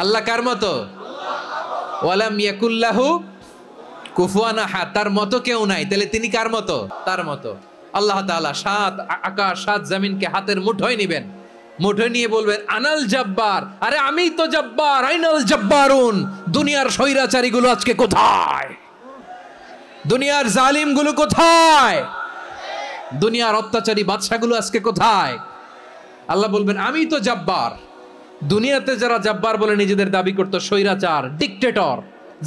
আল্লাহ কার মতো? ওয়ালাম ইয়াকুল্লাহু কুফুয়ান আহাদ, তার মতো কেউ নাই। তাহলে তিনি কার মতো? তার মতো। আল্লাহ তাআলা সাত আকাশ সাত জমিনকে হাতের মুঠোয় নিবেন, মুঠোয় নিয়ে বলবেন আনাল জব্বার। আরে আমি তো জব্বার, আইনাল জব্বারুন। দুনিয়ার স্বৈরাচারী গুলো আজকে কোথায়? দুনিয়ার জালিম গুলো কোথায়? দুনিয়ার অত্যাচারী বাদশাগুলো আজকে কোথায়? আল্লাহ বলবেন আমি তো জব্বার। দুনিয়াতে যারা জব্বার বলে নিজেদের দাবি করতো, স্বৈরাচার, ডিক্টেটর,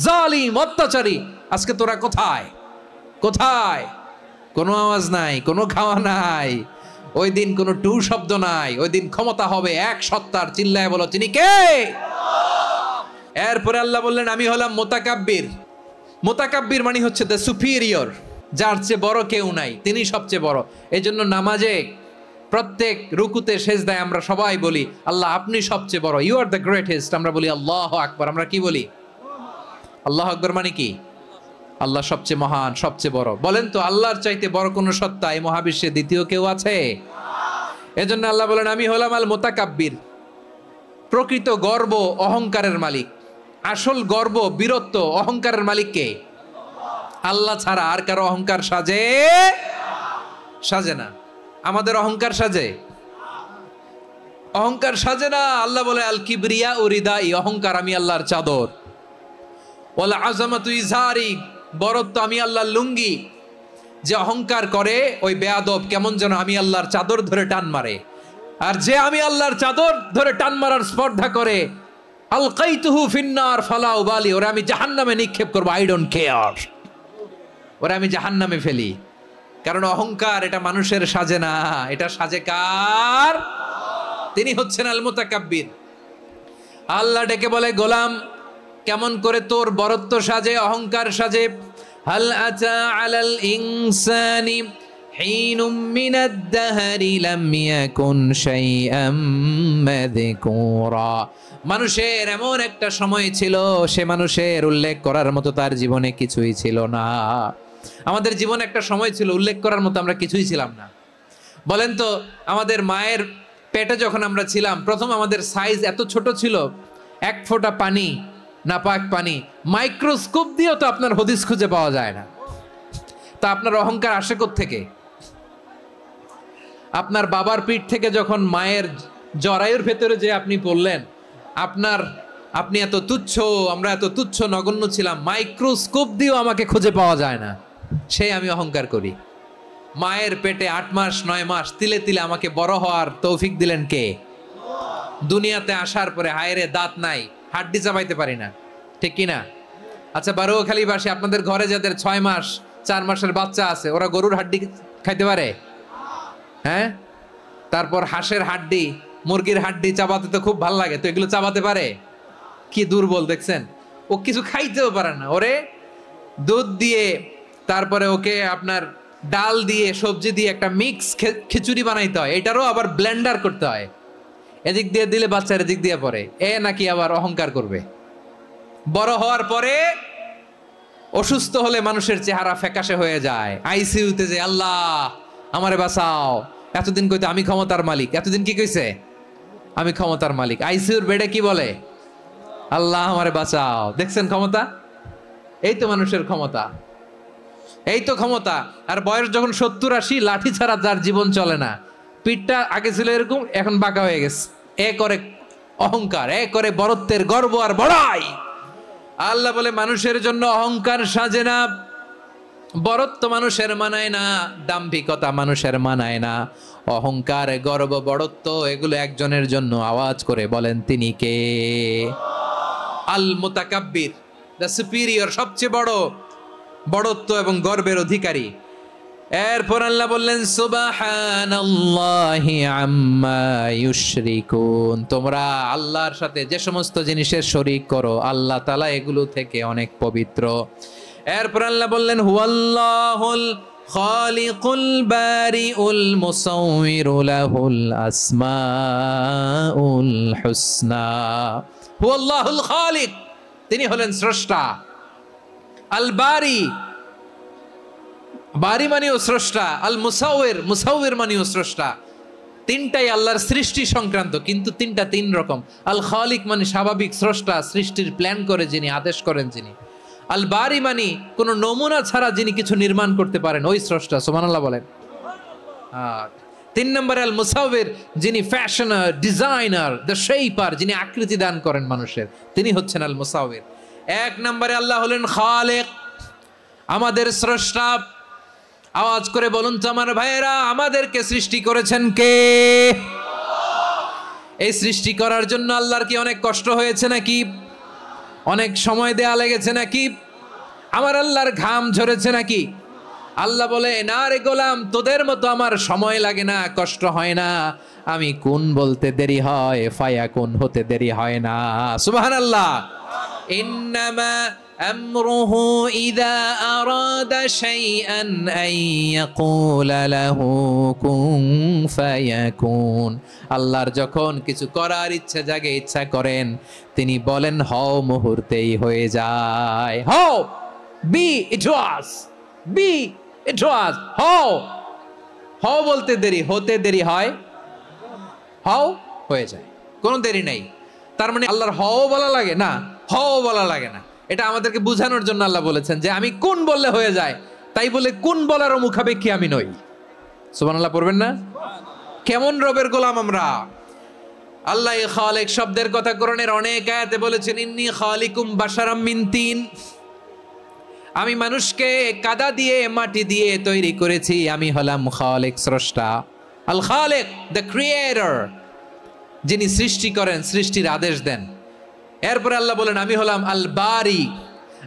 জালিম, অত্যাচারী, আজকে তোরা কোথায়? কোথায়? কোনো আওয়াজ নাই, কোনো খাওয়া নাই, ওই দিন কোনো টু শব্দ নাই। ওই দিন ক্ষমতা হবে এক সত্তার। চিল্লায় বলো তিনি কে? এরপরে আল্লাহ বললেন আমি হলাম মুতাকাব্বির। মুতাকাব্বির মানে হচ্ছে দ্য সুপিরিয়র, যার চেয়ে বড় কেউ নাই, তিনি সবচেয়ে বড়। এই জন্য নামাজে প্রত্যেক রুকুতে সেজদায় আমরা সবাই বলি আল্লাহ আপনি সবচেয়ে বড়, ইউ আর দ্য গ্রেটেস্ট। আমরা বলি আল্লাহু আকবার। আমরা কি বলি? আল্লাহু আকবার মানে কি? আল্লাহ সবচেয়ে মহান, সবচেয়ে বড়। বলেন তো আল্লাহর চাইতে বড় কোন সত্তা এই মহাবিশ্বে দ্বিতীয় কেউ আছে? এজন্য আল্লাহ বলেন আমি হলাম আল মুতাকাব্বির। প্রকৃত গর্ব অহংকারের মালিক। আসল গর্ব, বীরত্ব, অহংকারের মালিক কে? আল্লাহ ছাড়া আর কারো অহংকার সাজে সাজে না। আমাদের অহংকার সাজে? অহংকার সাজে না। আল্লাহ বলে আল কিবরিয়া উরিদাই, অহংকার আমি আল্লাহর চাদর। ওয়াল আযামাতু ইজারি, বরত্ব আমি আল্লাহর লুঙ্গি। যে অহংকার করে ওই বেয়াদব কেমন যেন আমি আল্লাহর চাদর ধরে টান মারে। আর যে আমি আল্লাহর চাদর ধরে টান মারার স্পর্ধা করে, আলকাইতুহু ফিন্নার ফালা উবালি, ওরা আমি জাহান্নামে নিক্ষেপ করবো, আই ডোন্ট কেয়ার, ওরা আমি জাহান্নামে ফেলি। কারণ অহংকার এটা মানুষের সাজে না, এটা সাজে কার? তিনি হচ্ছেন আল মুতাকাব্বির। আল্লাহ ডেকে বলে, গোলাম কেমন করে তোর বরত্ব সাজে, অহংকার সাজে? হাল আতা আলাল ইনসানি হিনুম মিনাদ দাহরি লাম ইয়াকুন শাইআম মাযকুরা। মানুষের এমন একটা সময় ছিল, সে মানুষের উল্লেখ করার মতো তার জীবনে কিছুই ছিল না। আমাদের জীবনে একটা সময় ছিল উল্লেখ করার মতো আমরা কিছুই ছিলাম না। বলেন তো, আমাদের মায়ের পেটে যখন আমরা ছিলাম, প্রথম আমাদের সাইজ এত ছোট ছিল, এক ফোঁটা পানি, নাপাক পানি, মাইক্রোস্কোপ দিয়েও তো আপনার হদিস খুঁজে পাওয়া যায় না। তা আপনার অহংকার আসে কোত্থেকে? আপনার বাবার পিঠ থেকে যখন মায়ের জরায়ুর ভেতরে যে আপনি পড়লেন, আপনি এত তুচ্ছ, আমরা এত তুচ্ছ নগণ্য ছিলাম, মাইক্রোস্কোপ দিয়েও আমাকে খুঁজে পাওয়া যায় না, সেই আমি অহংকার করি। মায়ের পেটে 8 মাস 9 মাস তিলে তিলে আমাকে বড় হওয়ার তৌফিক দিলেন কে? দুনিয়াতে আসার পরে হায়রে দাঁত নাই, হাড্ডি চাবাইতে পারি না, ঠিক কিনা? আচ্ছা, বারোখালীবাসী, আপনাদের ঘরে যাদের 6 মাস 4 মাসের বাচ্চা আছে, ওরা গরুর হাড্ডি খাইতে পারে? হ্যাঁ। তারপর হাঁসের হাড্ডি, মুরগির হাড্ডি চাবাতে তো খুব ভালো লাগে, তো এগুলো চাবাতে পারে? কি দুর্বল দেখছেন, ও কিছু খাইতেও পারে না। ওরে দুধ দিয়ে, তারপরে ওকে আপনার ডাল দিয়ে, সবজি দিয়ে একটা মিক্স খিচুড়ি বানাইতে হয়, এটারও আবার ব্লেন্ডার করতে হয়। এদিক দিয়ে দিলে বাচ্চার এদিক দিয়ে পড়ে, এ নাকি আবার অহংকার করবে। বড় হওয়ার পরে অসুস্থ হলে মানুষের চেহারা ফ্যাকাশে হয়ে যায়, আইসিইউতে যে আল্লাহ আমারে বাঁচাও, এতদিন কইতে আমি ক্ষমতার মালিক, এতদিন কি কইছে? আমি ক্ষমতার মালিক। আইসিইউর বেডে কি বলে? আল্লাহ আমারে বাঁচাও। দেখছেন ক্ষমতা? এই তো মানুষের ক্ষমতা, এই তো ক্ষমতা। আর বয়স যখন 70-80, লাঠি ছাড়া যার জীবন চলে না, পিঠটা আগে ছিল এরকম, এখন বাঁকা হয়ে গেছে। এ করে অহংকার, এ করে বরত্বের গর্ব আর বড়াই। আল্লাহ বলে মানুষের জন্য অহংকার সাজে না, বরত্ব মানুষের মানায় না, দাম্ভিকতা মানুষের মানায় না, অহংকার গর্ব বড়ত্ব এগুলো একজনের জন্য। আওয়াজ করে বলেন তিনি কে? আল মুতাকাব্বির, দ্য সুপিরিয়র, সবচেয়ে বড় বড়ত্ব এবং গর্বের অধিকারী। এরপর আল্লাহ বললেন সুবহানাল্লাহি আম্মা ইউশরিকুন, তোমরা আল্লাহর সাথে যে সমস্ত জিনিসের শরীক করো, আল্লাহ তাআলা এগুলো থেকে অনেক পবিত্র। এরপর আল্লাহ বললেন হুয়াল্লাহুল খালিকুল বারিউল মুসাউবিরু লাহুল আসমাউল হুসনা। হুয়াল্লাহুল খালিক, তিনি হলেন স্রষ্টা। আল বারি, বারি মানেও স্রষ্টা। আল মুসাউবির, মুসাউবির মানেও স্রষ্টা। তিনটাই আল্লাহর সৃষ্টি সংক্রান্ত, কিন্তু তিনটা তিন রকম। আল খালিক মানে স্বাভাবিক স্রষ্টা, সৃষ্টির প্ল্যান করে যিনি, আদেশ করেন যিনি। আল বারি মানে কোন নমুনা ছাড়া যিনি কিছু নির্মাণ করতে পারেন, ওই স্রষ্টা। সুবহানাল্লাহ বলেন। আর 3 নম্বরে আল মুসাউবির, যিনি ফ্যাশনার, ডিজাইনার, দ্য শেপার, যিনি আকৃতি দান করেন মানুষের, তিনি হচ্ছেন আল মুসাউবির। 1 নম্বরে আল্লাহ হলেন খালেক, আমাদের স্রষ্টা। আওয়াজ করে বলুন তো আমার ভাইয়েরা, আমাদেরকে সৃষ্টি করেছেন কে? এই সৃষ্টি করার জন্য আল্লাহর কি অনেক কষ্ট হয়েছে নাকি? অনেক সময় দেয়া লেগেছে নাকি? আমার আল্লাহর ঘাম ঝরেছে নাকি? আল্লাহ বলে, না রে গোলাম, তোদের মতো আমার সময় লাগে না, কষ্ট হয় না। আমি কোন বলতে দেরি হয়, ফায়াকুন হতে দেরি হয় না। সুবহানাল্লাহ। ইন্নামা আমরুহু ইযা আরাদা শাইআন আন ইয়াকুলা লাহু কুন ফায়াকুন। আল্লাহর যখন কিছু করার ইচ্ছা জাগে, ইচ্ছা করেন, তিনি বলেন হও, মুহূর্তেই হয়ে যায়। হও, বি ইট ওয়াজ, বি ইট ওয়াজ। হও, হও বলতে দেরি, হতে দেরি হয়, হও হয়ে যায়, কোনো দেরি নাই। তার মানে আল্লাহর হও বলা লাগে না, হও বলা লাগে না। এটা আমাদেরকে বোঝানোর জন্য আল্লাহ বলেছেন যে আমি কোন বললে হয়ে যায়, তাই বলে কোন বলারও মুখাপেক্ষী আমি নই। সুবহানাল্লাহ পড়বেন না? কেমন রবের গোলাম আমরা। আল্লাহ খালিক শব্দের কথা কোরআনের অনেক আয়াতে বলেছেন, ইন্নী খালিকুম বাশারাম মিন তিন, আমি মানুষকে কাদা দিয়ে মাটি দিয়ে তৈরি করেছি, আমি হলাম খালিক স্রষ্টা। আল খালিক, দ্য ক্রিয়েটর, যিনি সৃষ্টি করেন, সৃষ্টির আদেশ দেন। এরপরে আল্লাহ বলেন আমি হলাম আল বারি।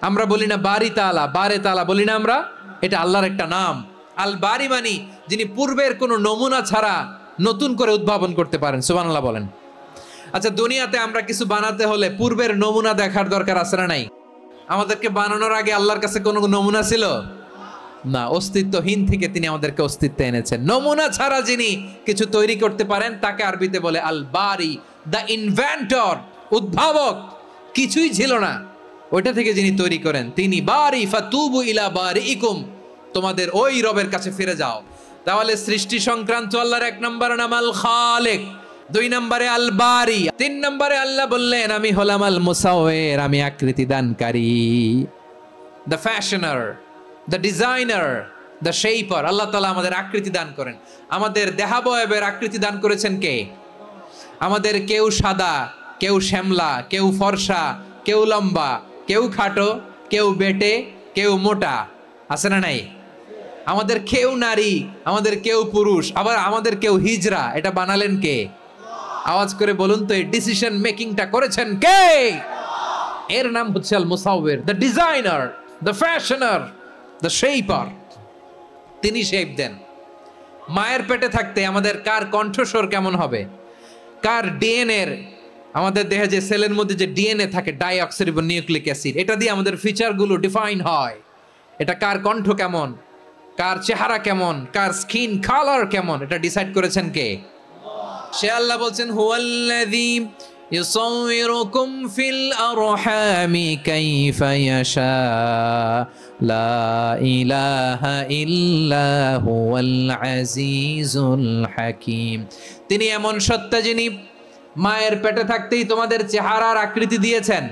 আমরা বলি না বারি তাআলা, বারে তাআলা বলি না আমরা, এটা আল্লাহর একটা নাম। আল বারি মানি যিনি পূর্বের কোনো নমুনা ছাড়া নতুন করে উদ্ভাবন করতে পারেন। সুবহানাল্লাহ বলেন। আচ্ছা, দুনিয়াতে আমরা কিছু বানাতে হলে পূর্বের নমুনা দেখার দরকার আছে না নাই? আমাদেরকে বানানোর আগে আল্লাহর কাছে কোনো নমুনা ছিল না, অস্তিত্বহীন থেকে তিনি আমাদেরকে অস্তিত্বে এনেছেন। নমুনা ছাড়া যিনি কিছু তৈরি করতে পারেন তাকে আরবিতে বলে আল বারি, দ্য ইনভেন্টর, উদ্ভাবক। কিছুই ছিল না, ওইটা থেকে যিনি তৈরি করেন তিনি বারি। ফাতুবু ইলা বারিইকুম, তোমাদের ওই রবের কাছে ফিরে যাও। তাহলে সৃষ্টি সংক্রান্ত আল্লাহর এক নম্বর নাম আল খালিক, দুই নম্বরে আল বারি, তিন নম্বরে আল্লাহ বললেন আমি হলাম আল মুসাওয়ির, আমি আকৃতি দানকারী, the fashioner, the designer, the shaper. আল্লাহ তাআলা আমাদের আকৃতি দান করেন। আমাদের দেহাবয়বের আকৃতি দান করেছেন কে? আমাদের কেউ সাদা, কেউ শ্যামলা, কেউ ফর্সা, কেউ লম্বা, কেউ খাটো, কেউ বেটে, কেউ মোটা, আছে না নাই? আমাদের কেউ নারী, আমাদের কেউ পুরুষ, আবার আমাদের কেউ হিজড়া। এটা বানালেন কে? আওয়াজ করে বলুন তো, এই ডিসিশন মেকিংটা করেছেন কে? এর নাম হচ্ছে আল মুসাওয়ির, the designer, the fashioner, the shaper. তিনি শেপ দেন। মায়ের পেটে থাকতে আমাদের কার কণ্ঠস্বর কেমন হবে, কার ডিএনএ, আমাদের দেহে যে সেলের মধ্যে যে ডিএনএ থাকে, ডাইঅক্সিরিবো নিউক্লিক অ্যাসিড, এটা দিয়ে আমাদের ফিচারগুলো ডিফাইন হয়। এটা কার কণ্ঠ কেমন, কার চেহারা কেমন, কার স্কিন কালার কেমন, এটা ডিসাইড করেছেন কে? সে আল্লাহ বলছেন হুয়াল্লাযী ইউসাউয়িরুকুম ফিল আরহামি কাইফা ইয়াশা লা ইলাহা ইল্লা হুয়াল আজিজুল হাকীম। তিনি এমন সত্তা যিনি মায়ের পেটে থাকতেই তোমাদের চেহারার আকৃতি দিয়েছেন,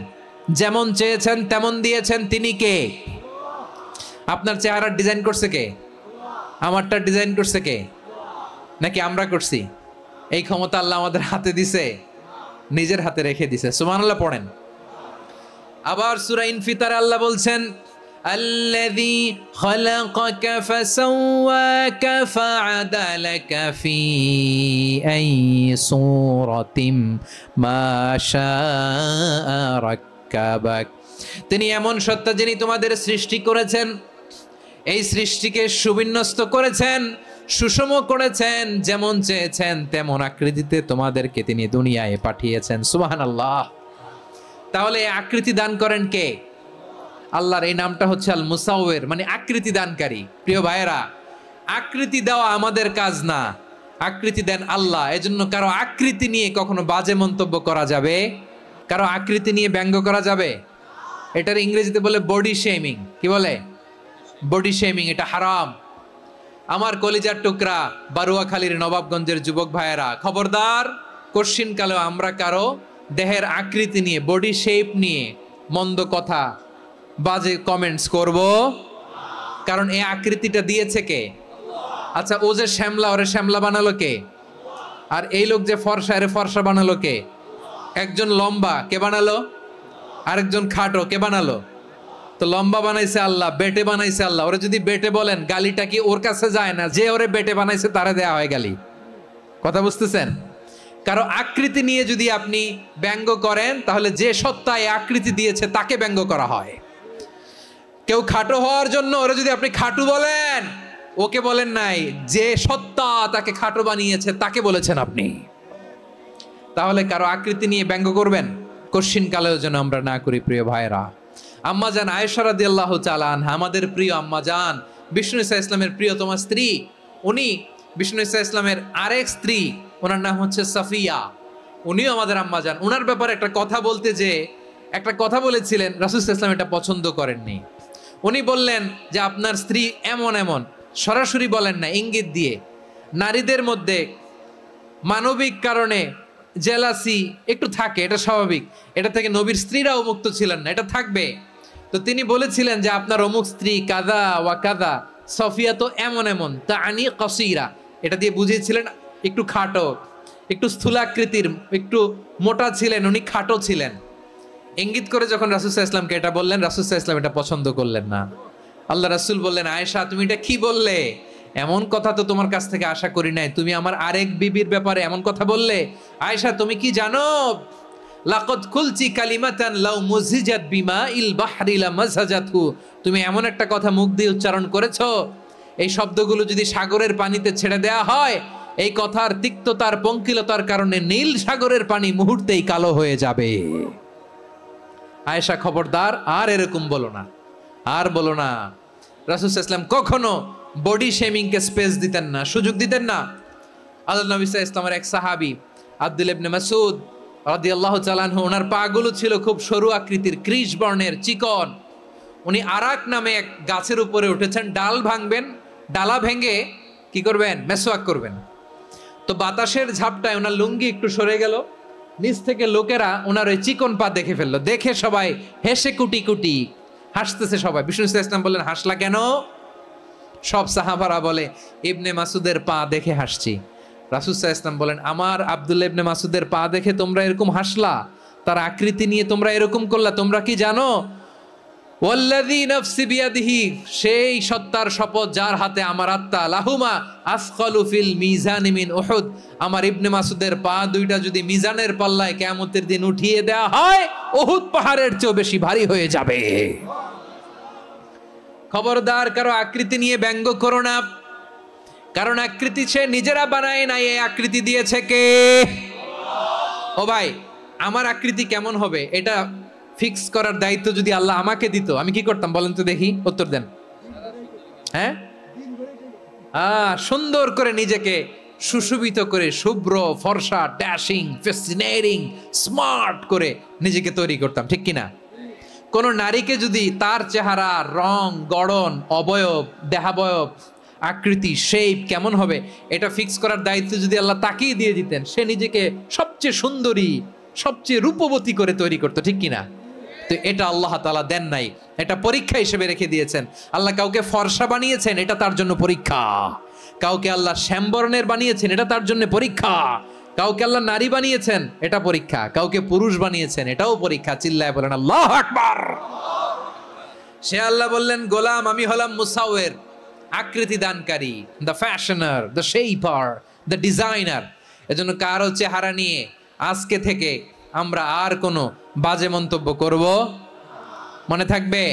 যেমন চেয়েছেন তেমন দিয়েছেন। তিনি কে? আপনার চেহারার ডিজাইন করছে কে? আমারটা ডিজাইন করছে কে? নাকি আমরা করছি? এই ক্ষমতা আল্লাহ আমাদের হাতে দিছে, নিজের হাতে রেখে দিছে। সুবহানাল্লাহ পড়েন। আবার সূরা ইনফিতারে আল্লাহ বলছেন আল্লাযী খালাকাকা ফাসাওয়াকা ফাআদালাকা ফি আইয়ি সূরাতিম মা শাআ রাক্কাবাক। তিনি এমন সত্তা যিনি তোমাদের সৃষ্টি করেছেন, এই সৃষ্টিকে সুবিন্যস্ত করেছেন, সুষম করেছেন, যেমন চেয়েছেন তেমন আকৃতিতে তোমাদেরকে তিনি দুনিয়ায় পাঠিয়েছেন। সুবহানাল্লাহ। তাহলে এই আকৃতি দান করেন কে? আল্লাহর এই নামটা হচ্ছে আল মুসাওয়ির, মানে আকৃতি দানকারী। প্রিয় ভাইয়েরা, আকৃতি দেওয়া আমাদের কাজ না, আকৃতি দেন আল্লাহ। এজন্য কারো আকৃতি নিয়ে কখনো বাজে মন্তব্য করা যাবে, কারো আকৃতি নিয়ে ব্যঙ্গ করা যাবে। এটার ইংরেজিতে বলে বডি শেমিং। কি বলে? Body shaming. এটা হারাম। আমার কলিজার টুকরা বারুয়াখালীর নবাবগঞ্জের যুবক ভাইয়েরা, খবরদার, কোশ্চিন কালেও আমরা কারো দেহের আকৃতি নিয়ে, বডি শেপ নিয়ে মন্দ কথা, বাজে কমেন্টস করব, কারণ এই আকৃতিটা দিয়েছে কে? আচ্ছা, ও যে শ্যামলা, ওরে শ্যামলা বানালো কে? আর এই লোক যে ফর্সা, এরে ফর্সা বানালো কে? একজন লম্বা, কে বানালো? আরেকজন খাটো, কে বানালো? তো লম্বা বানাইছে আল্লাহ, বেটে বানাইছে আল্লাহ। ওরে যদি বেটে বলেন, গালিটা কি ওর কাছে যায় না? যে ওরে বেটে বানাইছে তারে দেয়া হয় গালি। কথা বুঝতেছেন? কারো আকৃতি নিয়ে যদি আপনি ব্যঙ্গ করেন, তাহলে যে সত্তা এই আকৃতি দিয়েছে তাকে ব্যঙ্গ করা হয়। কেউ খাটো হওয়ার জন্য ওরে যদি আপনি খাটু বলেন, ওকে বলেন নাই, যে সত্তা তাকে খাটো বানিয়েছে তাকে বলেছেন আপনি। তাহলে কারো আকৃতি নিয়ে ব্যঙ্গ করবেন, কোশ্চিন কালেও যেন আমরা না করি। প্রিয় ভাইরা, আম্মা জান আয়েশা রাদিয়াল্লাহু তাআলা আনহা, আমাদের প্রিয় আম্মা জান, বিষ্ণু ঈসা ইসলামের প্রিয়তমা স্ত্রী, উনি বিষ্ণু ঈসা ইসলামের আরেক স্ত্রী, ওনার নাম হচ্ছে সাফিয়া, উনিও আমাদের আম্মা জান। ওনার ব্যাপারে একটা কথা বলতে যে একটা কথা বলেছিলেন, রাসূল সাল্লাল্লাহু আলাইহি ওয়াসাল্লাম এটা পছন্দ করেননি। উনি বললেন যে আপনার স্ত্রী এমন এমন, সরাসরি বলেন না, ইঙ্গিত দিয়ে। নারীদের মধ্যে মানবিক কারণে জেলাসি একটু থাকে, এটা স্বাভাবিক। এটা থেকে নবীর স্ত্রীরাও মুক্ত ছিলেন না, এটা থাকবে। তো তিনি বলেছিলেন যে আপনার অমুক স্ত্রী কাদা ওয়া কাদা, সফিয়া তো এমন এমন, তা আনি কসিরা, এটা দিয়ে বুঝিয়েছিলেন একটু খাটো, একটু স্থূলাকৃতির, একটু মোটা ছিলেন, উনি খাটো ছিলেন। ইঙ্গিত করে যখন রাসূল সাল্লাল্লাহু আলাইহি ওয়াসাল্লামকে এটা বললেন, রাসূল সাল্লাল্লাহু আলাইহি ওয়াসাল্লাম এটা পছন্দ করলেন না। আল্লাহ রাসূল বললেন, আয়েশা তুমি এটা কি বললে? এমন কথা তো তোমার কাছ থেকে আশা করি নাই, তুমি আমার আরেক বিবির ব্যাপারে এমন কথা বললে। আয়েশা তুমি কি জানো, লাকাদ কুলতি কালিমাতান লাউ মুজিজাত বিমাইল বাহরি লামাজাজাতহু, তুমি এমন একটা কথা মুখ দিয়ে উচ্চারণ করেছো, এই শব্দগুলো যদি সাগরের পানিতে ছেড়ে দেয়া হয়, এই কথার তিক্ততার পঙ্কিলতার কারণে নীল সাগরের পানি মুহূর্তেই কালো হয়ে যাবে। আয়েশা খবরদার, আর এরকম বলো না, আর বলো না। রাসূল সাল্লাল্লাহু আলাইহি ওয়াসাল্লাম কখনো বডি শেমিং কে স্পেস দিতেন না, সুযোগ দিতেন না। আল্লাহ নবী সাল্লাল্লাহু আলাইহি ওয়াসাল্লামের এক সাহাবী আব্দুল্লাহ ইবনে মাসউদ রাদিয়াল্লাহু তাআলা আনহু, ওনার পাগুলো ছিল খুব সরু আকৃতির, কৃষ বর্ণের, চিকন। উনি আরাক নামে এক গাছের উপরে উঠেছেন, ডাল ভাঙবেন, ডালা ভেঙে কি করবেন, মেসওয়াক করবেন। তো বাতাসের ঝাপটায় ওনার লুঙ্গি একটু সরে গেল, নিচ থেকে লোকেরা ওনার ওই চিকন পা দেখে ফেললো, দেখে সবাই হেসে কুটি কুটি হাসতেছে সবাই। বিষ্ণু সাল্লাল্লাহু আলাইহি ওয়াসাল্লাম বললেন, হাসলা কেন? সব সাহাবারা বলে, ইবনে মাসুদের পা দেখে হাসছি। রাসূল সাল্লাল্লাহু আলাইহি ওয়াসাল্লাম বলেন, আমার আব্দুল্লাহ ইবনে মাসুদের পা দেখে তোমরা এরকম হাসলা, তার আকৃতি নিয়ে তোমরা এরকম করলা, তোমরা কি জানো? ওয়াল্লাযী নাফসি বিয়াদিহি, সেই সত্তার শপথ যার হাতে আমার আত্মা, লাহুমা আসকালু ফিল মিজানি মিন উহুদ, আমার ইবনে মাসুদের পা দুইটা যদি মিজানের পাল্লায় কিয়ামতের দিন উঠিয়ে দেয়া হয়, উহুদ পাহাড়ের চেয়ে বেশি ভারী হয়ে যাবে। খবরদার, কারো আকৃতি নিয়ে ব্যঙ্গ করো না, কারণ আকৃতি সে নিজেরা বানায় নাই, এই আকৃতি দিয়েছে কে? ও ভাই, আমার আকৃতি কেমন হবে এটা ফিক্স করার দায়িত্ব যদি আল্লাহ আমাকে দিত, আমি কি করতাম বলেন তো দেখি, উত্তর দেন। হ্যাঁ, সুন্দর করে নিজেকে সুশোভিত করে, শুভ্র ফর্সা, ড্যাশিং, ফ্যাসিনেটিং, স্মার্ট করে নিজেকে তৈরি করতাম, ঠিক কিনা? কোন নারীকে যদি তার চেহারা, রং, গড়ন, অবয়ব, দেহাবয়ব, আকৃতি, শেপ কেমন হবে এটা ফিক্স করার দায়িত্ব যদি আল্লাহ তাকেই দিয়ে দিতেন, সে নিজেকে সবচেয়ে সুন্দরী, সবচেয়ে রূপবতী করে তৈরি করতো, ঠিক কিনা? তো এটা আল্লাহ তাআলা দেন নাই, এটা পরীক্ষা হিসেবে রেখে দিয়েছেন। আল্লাহ কাউকে ফর্সা বানিয়েছেন, এটা তার জন্য পরীক্ষা। কাউকে আল্লাহ শ্যামবর্ণের বানিয়েছেন, এটা তার জন্য পরীক্ষা। কাউকে আল্লাহ নারী বানিয়েছেন, এটা পরীক্ষা। কাউকে পুরুষ বানিয়েছেন, এটাও পরীক্ষা। চিল্লায় বলেন আল্লাহু আকবার। সে আল্লাহ বললেন, গোলাম আমি হলাম মুসাওয়ির, আকৃতি দানকারী, the fashioner, the shaper, the designer. এজন্য কারো চেহারা নিয়ে আজকে থেকে আমরা আর কোনো বাজে মন্তব্য করব, মনে থাকবে?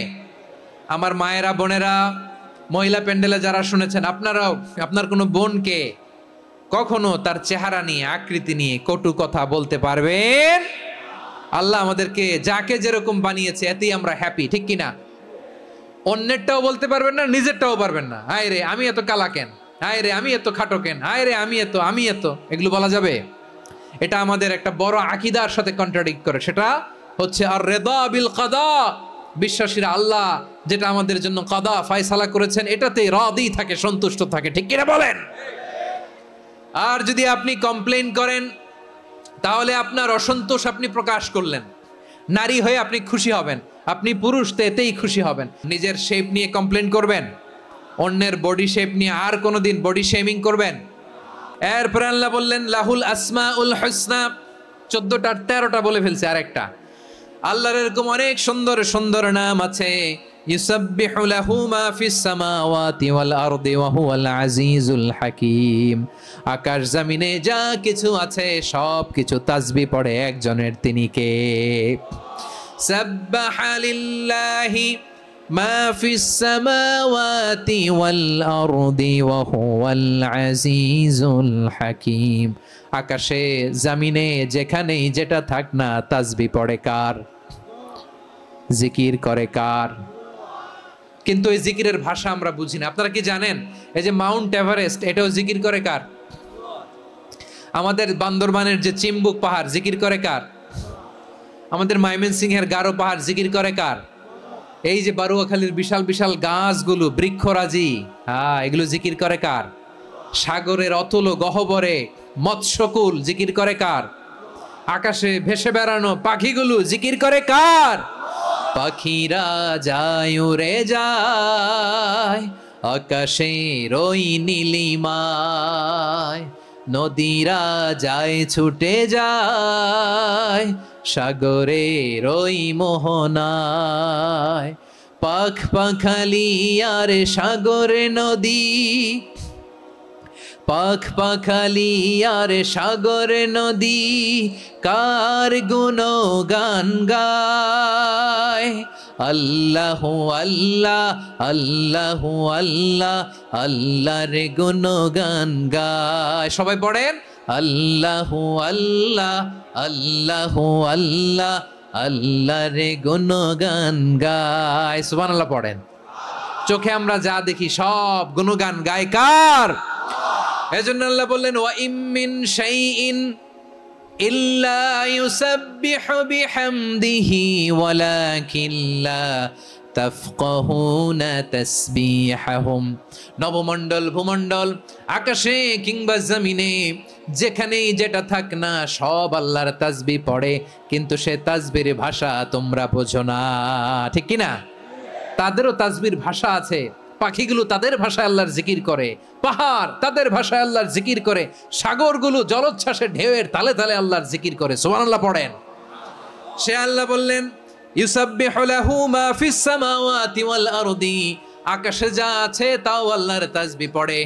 আমার মায়েরা, বোনেরা, মহিলা প্যান্ডেলে যারা শুনেছেন, আপনারাও আপনার কোনো বোনকে কখনো তার চেহারা নিয়ে, আকৃতি নিয়ে কটু কথা বলতে পারবেন? আল্লাহ আমাদেরকে যাকে যেরকম বানিয়েছে এতেই আমরা হ্যাপি, ঠিক কিনা? অন্যেরটাও বলতে পারবেন না, নিজেরটাও পারবেন না। হায় রে আমি এত কালা কেন, হায় রে আমি এত খাটো কেন, হায় রে আমি এত, এগুলো বলা যাবে? এটা আমাদের একটা বড় আকীদার সাথে কন্ট্রাডিক্ট করে। সেটা হচ্ছে আর রিদা বিল কাদা, বিশ্বাসীরা আল্লাহ যেটা আমাদের জন্য কাদা ফয়সালা করেছেন এটাতে রাদি থাকে, সন্তুষ্ট থাকে, ঠিক কিনা বলেন? আর যদি আপনি কমপ্লেইন করেন তাহলে আপনার অসন্তোষ আপনি প্রকাশ করলেন। নারী হয়ে আপনি খুশি হবেন, আপনি পুরুষ তো এতেই খুশি হবেন। নিজের শেপ নিয়ে কমপ্লেইন করবেন, অন্যের বডি শেপ নিয়ে আর কোনোদিন বডি শেমিং করবেন? এরপরে আল্লাহ বললেন লাহুল আসমাউল হুসনা, 14টা 13টা বলে ফেলছে, আরেকটা। আল্লাহর এরকম অনেক সুন্দর সুন্দর নাম আছে। ইউসাব্বিহু লাহু মা ফিস সামাওয়াতি ওয়াল আরদি ওয়া হুয়াল আজিজুল হাকীম। আকাশ জমিনে যা কিছু আছে সব কিছু তাসবিহ পড়ে একজনের, তিনি কে? সাব্বাহা লিল্লাহি মা ফিস সামাওয়াতি ওয়াল আরদি ওয়া হুয়াল আজিজুল হাকীম। আকাশে জমিনে যেখানেই যেটা থাক না তাসবিহ পড়ে কার? জিকির করে কার? কিন্তু এই জিকিরের ভাষা আমরা বুঝি না। আপনারা কি জানেন এই যে মাউন্ট এভারেস্ট, এটাও জিকির করে কার? আমাদের বান্দরবানের যে চিম্বুক পাহাড় জিকির করে কার? আমাদের ময়মনসিংহের গারো পাহাড় জিকির করে কার? এই যে বারুয়াখালীর বিশাল বিশাল গাছগুলো, বৃক্ষরাজি, এগুলো জিকির করে কার? সাগরের অতল গহ্বরে মৎস্যকুল জিকির করে কার? আকাশে ভেসে বেড়ানো পাখিগুলো জিকির করে কার? পাখিরা যায় উড়ে যায় আকাশের ওই নীলিমায়, নদীরা যায় ছুটে যায় সাগরের ওই মোহনায়। পাখ পাখালি আর সাগরে নদী, পাখ পাখালি আর সাগরে নদী কার গুণগান গায়। আল্লাহ আল্লাহ আল্লাহ আল্লাহ আল্লাহর গুণগান গায়। সবাই পড়েন আল্লাহ আল্লাহ আল্লাহ আল্লাহ আল্লাহর গুণগান গায়। সুবহানাল্লাহ পড়েন। চোখে আমরা যা দেখি সব গুণগান গায় কার? এজন্য আল্লাহ বললেন ওয়া ইম মিন শাইইন ইল্লা ইউসাব্বিহু বিহামদিহি ওয়ালাকিন লা তাফকাহুনা তাসবিহাহুম। নবমণ্ডল ভূমণ্ডল আকাশে কিংবা জমিনে যেখানেই যেটা থাক না সব আল্লাহর তাসবিহ পড়ে, কিন্তু সে তাসবির ভাষা তোমরা বোঝো না, ঠিক কি না? তাদেরও তাসবির ভাষা আছে। পাখিগুলো তাদের ভাষায় আল্লাহর জিকির করে, পাহাড় তাদের ভাষায় আল্লাহর জিকির করে, সাগরগুলো জলোচ্ছ্বাসে ঢেউয়ের তালে তালে আল্লাহর জিকির করে। সুবহানাল্লাহ পড়েন। সে আল্লাহ বললেন ইউসাব্বিহু লাহু মা ফিস সামাওয়াতি ওয়াল আরদি, আকাশে যা আছে তাও আল্লাহর তাসবিহ পড়ে,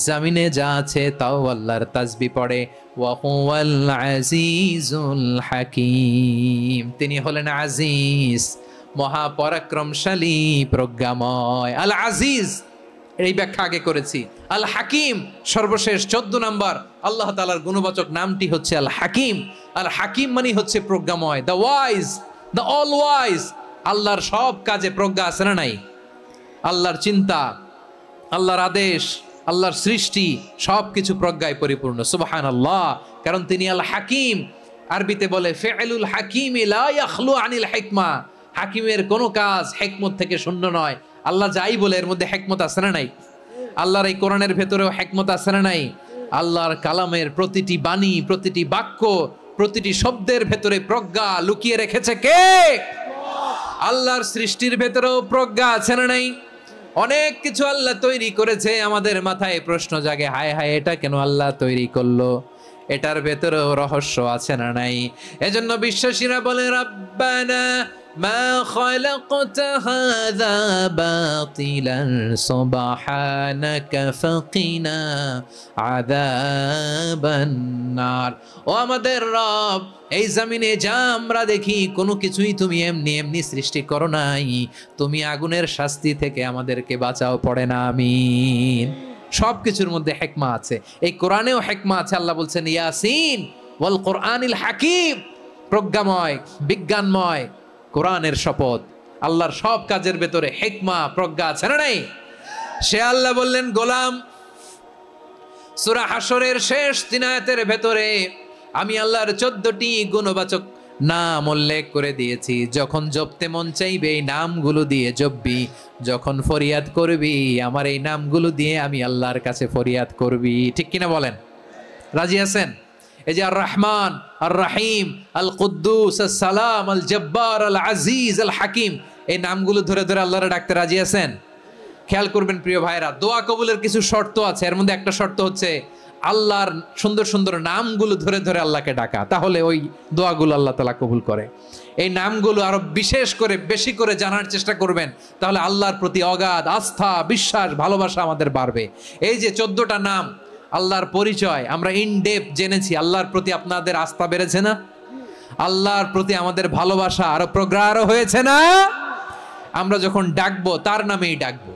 জমিনে যা আছে তাও আল্লাহর তাসবিহ পড়ে। ওয়া হুয়াল আজিজুল হাকীম, তিনি হলেন আজিজ, মহাপরাক্রমশালী, প্রজ্ঞাময়। আল আজিজ এই ব্যাখ্যা আগে করেছি। আল হাকিম সর্বশেষ 14 নম্বর আল্লাহ তাআলার গুণবাচক নামটি হচ্ছে আল হাকিম। আল হাকিম মানে হচ্ছে প্রজ্ঞাময়, the wise, the all wise. আল্লাহর সব কাজে প্রজ্ঞা আছে না নাই? আল্লাহর চিন্তা, আল্লাহর আদেশ, আল্লাহর সৃষ্টি সবকিছু প্রজ্ঞায় পরিপূর্ণ। সুবহানাল্লাহ, কারণ তিনি আল হাকিম। আরবিতে বলে ফিআলুল হাকিম লা ইয়াখলু আনিল হিকমা, হাকিমের কোনো কাজ হিকমত থেকে শূন্য নয়। আল্লাহ যাই বলে এর মধ্যে হিকমত আছে না নাই? আল্লাহর এই কোরআনের ভেতরেও হিকমত আছে না নাই? আল্লাহর কালামের প্রতিটি বাণী, প্রতিটি বাক্য, প্রতিটি শব্দের ভেতরে প্রজ্ঞা লুকিয়ে রেখেছে কে? আল্লাহর সৃষ্টির ভেতরেও প্রজ্ঞা আছে না নাই? অনেক কিছু আল্লাহ তৈরি করেছে, আমাদের মাথায় প্রশ্ন জাগে, হায় হায় এটা কেন আল্লাহ তৈরি করলো? এটার ভেতরেও রহস্য আছে না নাই? এজন্য বিশ্বাসীরা বলে রাব্বানা মা খালাকতা হাযা বাতিলান সুবহানাকা ফাকিনা আযাবান নার। ও আমাদের রব, এই জমিনে যা আমরা দেখি কোনো কিছুই তুমি এমনি এমনি সৃষ্টি করো নাই, তুমি আগুনের শাস্তি থেকে আমাদেরকে বাঁচাও, পড়ে না আমিন। সবকিছুর মধ্যে হিকমা আছে, এই কোরআনেও হিকমা আছে। আল্লাহ বলছেন ইয়াসিন ওয়াল কোরআনিল হাকিম, প্রজ্ঞাময়, বিজ্ঞানময় কোরআনের শপথ। আল্লাহর সব কাজের ভেতরে হিকমা, প্রজ্ঞা আছে না নাই? সে আল্লাহ বললেন গোলাম, সূরা হাশরের শেষ 3 আয়াতের ভেতরে আমি আল্লাহর 14টি গুণবাচক নাম উল্লেখ করে দিয়েছি। যখন জপতে মন চাইবে এই নামগুলো দিয়ে জপবি, যখন ফরিয়াদ করবি আমার এই নামগুলো দিয়ে আমি আল্লাহর কাছে ফরিয়াদ করবি। ঠিক কিনা বলেন? রাজি আছেন? এই যে আর রহমান, আর রাহিম, আল কুদ্দুস, আস সালাম, আল জব্বার, আল আজিজ, আল হাকিম, এই নামগুলো ধরে ধরে আল্লাহরে ডাকতে রাজি আছেন? খেয়াল করবেন প্রিয় ভাইরা, দোয়া কবুলের কিছু শর্ত আছে। এর মধ্যে একটা শর্ত হচ্ছে আল্লাহর সুন্দর সুন্দর নামগুলো ধরে ধরে আল্লাহকে ডাকা, তাহলে ওই দোয়াগুলো আল্লাহ তাআলা কবুল করে। এই নামগুলো আরো বিশেষ করে বেশি করে জানার চেষ্টা করবেন, তাহলে আল্লাহর প্রতি অগাধ আস্থা, বিশ্বাস, ভালোবাসা আমাদের বাড়বে। এই যে 14টা নাম আল্লাহর পরিচয় আমরা ইন ডেপথ জেনেছি, আল্লাহর প্রতি আপনাদের আস্থা বেড়েছে না? আল্লাহর প্রতি আমাদের ভালোবাসা আরো প্রগাঢ় হয়েছে না? আমরা যখন ডাকবো তার নামেই ডাকবো,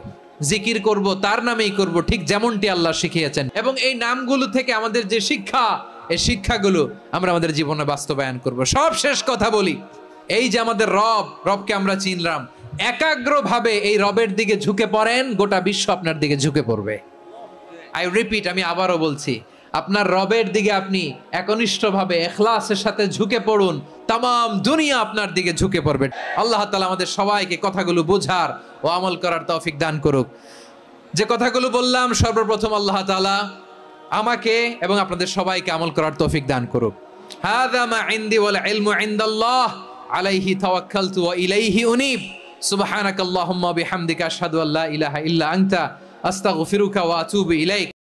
জিকির করব তার নামেই করব, ঠিক যেমনটি আল্লাহ শিখিয়েছেন। এবং এই নামগুলো থেকে আমাদের যে শিক্ষা, এই শিক্ষাগুলো আমরা আমাদের জীবনে বাস্তবায়ন করব। সব শেষ কথা বলি, এই যে আমাদের রবকে আমরা চিনলাম, একাগ্রভাবে এই রবের দিকে ঝুঁকে পড়েন, গোটা বিশ্ব আপনার দিকে ঝুঁকে পড়বে। আই রিপিট, আমি আবারও বলছি, আপনার রবের দিকে আপনি একনিষ্ঠভাবে ইখলাসের সাথে ঝুঁকে পড়ুন, তামাম দুনিয়া আপনার দিকে ঝুঁকে পড়বে। আল্লাহ তাআলা আমাদের সবাইকে কথাগুলো বোঝার ও আমল করার তৌফিক দান করুক। যে কথাগুলো বললাম, সর্বপ্রথম আল্লাহ তাআলা আমাকে এবং আপনাদের সবাইকে আমল করার তৌফিক দান করুক। হাযা মা ইনদি ওয়াল ইলমু ইনদাল্লাহ। আলাইহি তাওয়াক্কালতু ওয়া ইলাইহি উনীব সুবহানাকাল্লাহুম্মা বিহামদিকা আশহাদু আল্লা ইলাহা ইল্লা আনতা আস্তাগফিরুকা ওয়া আতুবু ইলাইক।